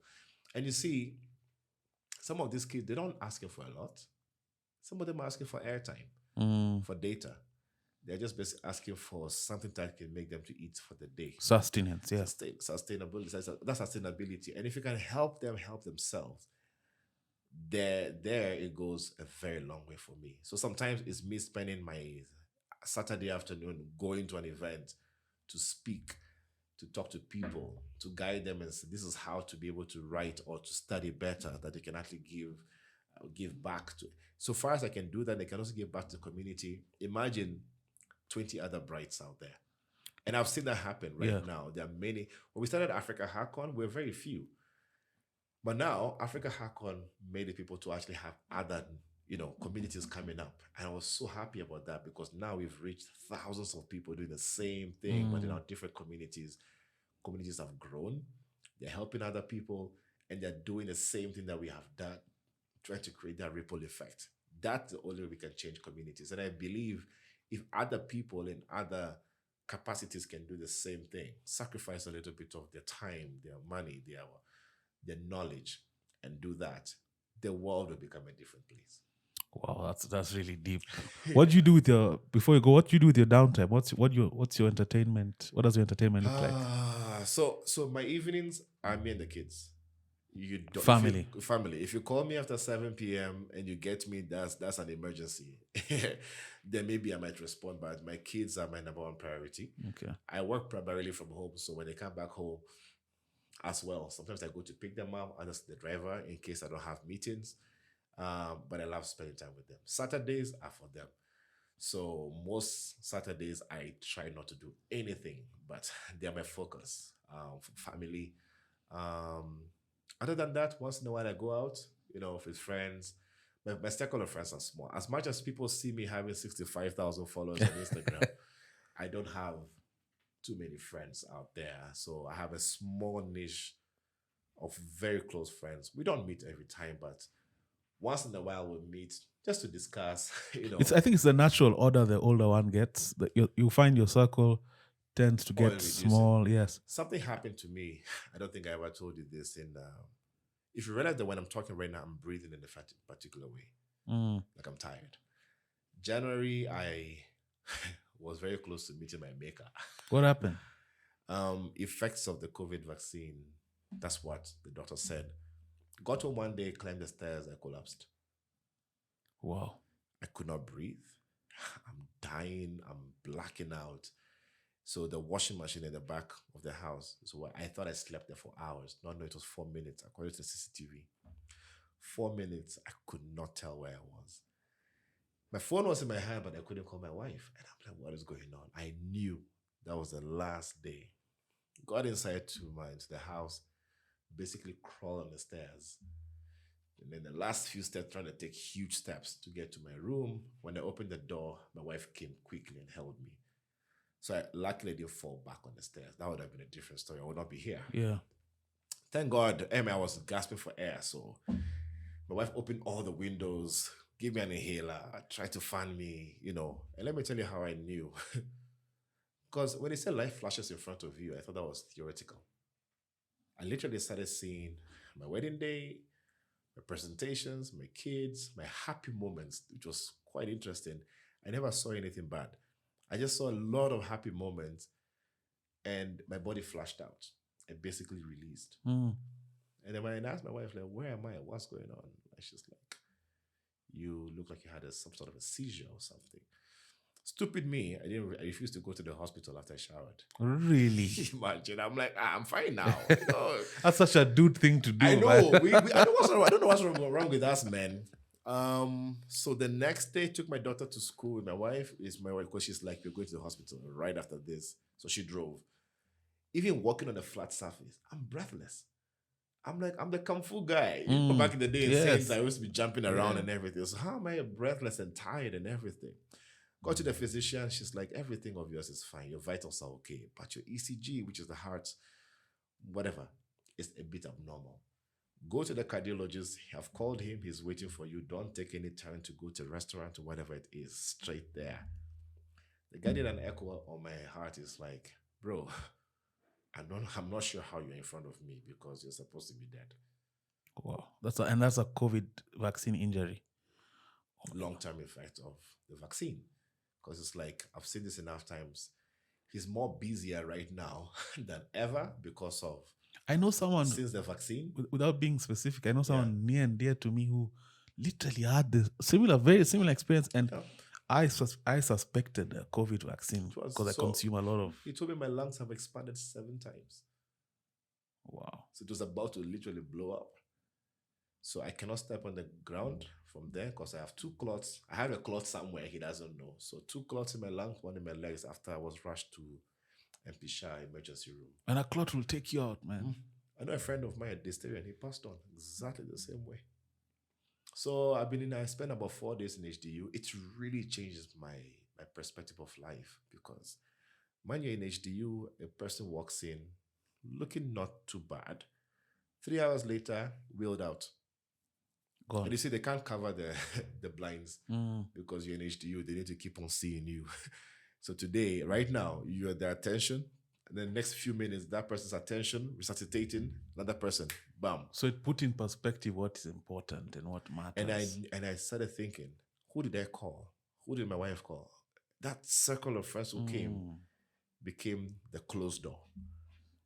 And you see, some of these kids, they don't ask you for a lot. Some of them are asking for airtime, for data. They're just basically asking for something that can make them to eat for the day. Sustenance, yeah. Sustainability. That's sustainability. And if you can help them help themselves, there it goes a very long way for me. So sometimes it's me spending my Saturday afternoon going to an event to speak, to talk to people, to guide them and say, this is how to be able to write or to study better, that they can actually give back to. So far as I can do that, they can also give back to the community. Imagine 20 other brights out there. And I've seen that happen now. There are many. When we started Africa Hackon, we were very few. But now Africa Hackon made the people to actually have other, communities coming up. And I was so happy about that because now we've reached thousands of people doing the same thing, but in our different communities. Communities have grown. They're helping other people and they're doing the same thing that we have done, trying to create that ripple effect. That's the only way we can change communities. And I believe if other people in other capacities can do the same thing, sacrifice a little bit of their time, their money, their knowledge, and do that, the world will become a different place. Wow, that's really deep. What do you do with before you go? What do you do with your downtime? What's your entertainment? What does your entertainment look like? So my evenings are me and the kids. You don't, family. If you call me after 7 p.m. and you get me, that's an emergency. Then maybe I might respond, but my kids are my number one priority. Okay. I work primarily from home, so when they come back home as well, sometimes I go to pick them up as the driver in case I don't have meetings. But I love spending time with them. Saturdays are for them. So most Saturdays I try not to do anything, but they're my focus for family. Other than that, once in a while I go out, with friends. My circle of friends are small. As much as people see me having 65,000 followers on Instagram, I don't have too many friends out there. So I have a small niche of very close friends. We don't meet every time, but once in a while we'll meet just to discuss, I think it's the natural order the older one gets. You find your circle tends to get small. Yes. Something happened to me. I don't think I ever told you this. If you realize that when I'm talking right now, I'm breathing in a particular way. Like I'm tired. January, was very close to meeting my maker. What happened? Effects of the COVID vaccine. That's what the doctor said. Got home one day, climbed the stairs, I collapsed. Wow. I could not breathe. I'm dying. I'm blacking out. So the washing machine in the back of the house. So I thought I slept there for hours. No, it was 4 minutes, according to the CCTV. 4 minutes, I could not tell where I was. My phone was in my hand, but I couldn't call my wife. And I'm like, what is going on? I knew that was the last day. Got inside to the house, basically crawl on the stairs. And then the last few steps, trying to take huge steps to get to my room. When I opened the door, my wife came quickly and held me. So I luckily didn't fall back on the stairs. That would have been a different story. I would not be here. Yeah. Thank God, I was gasping for air. So my wife opened all the windows, gave me an inhaler, tried to fan me, And let me tell you how I knew. Because when they said life flashes in front of you, I thought that was theoretical. I literally started seeing my wedding day, my presentations, my kids, my happy moments, which was quite interesting. I never saw anything bad. I just saw a lot of happy moments, and my body flashed out. I basically released. And then when I asked my wife, like, where am I? What's going on? And she's like, you look like you had some sort of a seizure or something. Stupid me. I refused to go to the hospital after I showered. Really? Imagine. I'm like, I'm fine now. That's such a dude thing to do. I know. I don't know what's wrong with us, man. So the next day, took my daughter to school. My wife, because she's like, we're going to the hospital right after this. So she drove. Even walking on a flat surface, I'm breathless. I'm like, I'm the Kung Fu guy. Back in the day, yes. I used to be jumping around and everything. So how am I breathless and tired and everything? Got to the physician. She's like, everything of yours is fine. Your vitals are okay. But your ECG, which is the heart, whatever, is a bit abnormal. Go to the cardiologist. I've called him. He's waiting for you. Don't take any time to go to a restaurant or whatever it is. Straight there. The guy did an echo on my heart. Is like, bro, I'm not sure how you're in front of me because you're supposed to be dead. Wow. That's a COVID vaccine injury. Long-term effect of the vaccine. Because it's like, I've seen this enough times. He's more busier right now than ever because of, I know someone, since the vaccine. Without being specific, I know someone near and dear to me who literally had the very similar experience. And I suspected a COVID vaccine because I consume a lot of. He told me my lungs have expanded 7 times. Wow. So it was about to literally blow up. So I cannot step on the ground from there because I have 2 clots. I have a clot somewhere he doesn't know. So 2 clots in my lungs, 1 in my legs after I was rushed to MP Shah emergency room. And a clot will take you out, man. I know a friend of mine at Distillery and he passed on exactly the same way. So I spent about 4 days in HDU. It really changes my perspective of life because when you're in HDU, a person walks in looking not too bad. 3 hours later, wheeled out. God. And you see, they can't cover the blinds because you're in HDU. They need to keep on seeing you. So today, right now, you're their attention. And then the next few minutes, that person's attention, resuscitating, another person, bam. So it put in perspective what is important and what matters. And I started thinking, who did I call? Who did my wife call? That circle of friends who came became the closed door.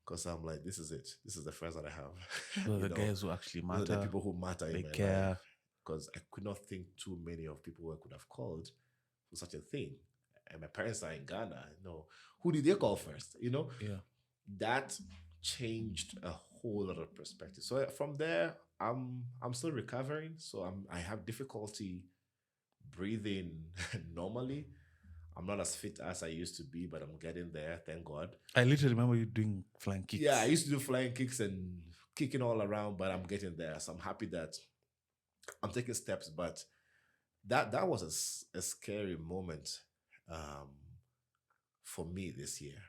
Because I'm like, this is it. This is the friends that I have. Those are the guys who actually matter. Those are the people who matter in my care. life. Because I could not think too many of people who I could have called for such a thing. And my parents are in Ghana. Who did they call first? Yeah. That changed a whole lot of perspective. So from there, I'm still recovering. So I have difficulty breathing normally. I'm not as fit as I used to be, but I'm getting there, thank God. I literally remember you doing flying kicks. Yeah, I used to do flying kicks and kicking all around, but I'm getting there. So I'm happy that I'm taking steps, but that was a scary moment for me this year.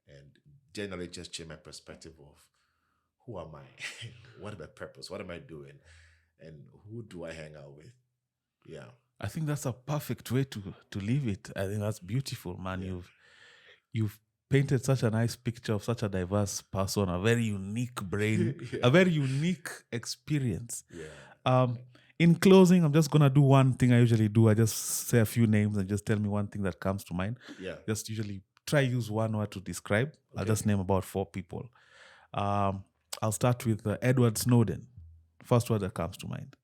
And generally just change my perspective of who am I? What is my purpose? What am I doing? And who do I hang out with? Yeah. I think that's a perfect way to leave it. I think that's beautiful, man. Yeah. You've painted such a nice picture of such a diverse person, a very unique brain, a very unique experience. Yeah. In closing, I'm just gonna do one thing I usually do. I just say a few names and just tell me one thing that comes to mind. Yeah. Just usually try use one word to describe. I'll just name about 4 people. I'll start with Edward Snowden. First word that comes to mind.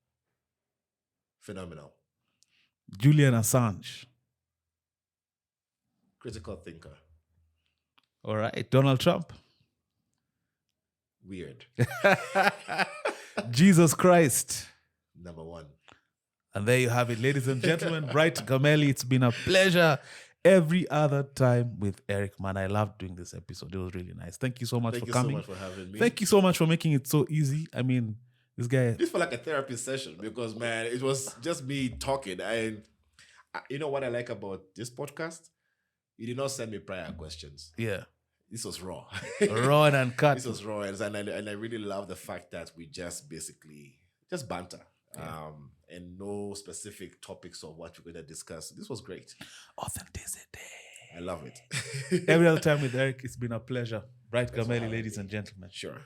Phenomenal. Julian Assange. Critical thinker. All right. Donald Trump. Weird. Jesus Christ. Number 1. And there you have it, ladies and gentlemen. Bright Gameli, it's been a pleasure every other time with Eric, man. I loved doing this episode. It was really nice. Thank you so much for coming. Thank you so much for having me. Thank you so much for making it so easy. I mean, this guy... This felt like a therapy session because, man, it was just me talking. And you know what I like about this podcast? You did not send me prior questions. Yeah. This was raw. Raw and uncut. This was raw. And I really love the fact that we just basically just banter. Yeah. And no specific topics of what we're going to discuss. This was great. Authenticity. I love it. Every other time with Eric, it's been a pleasure. Bright Gameli, ladies and gentlemen. Sure.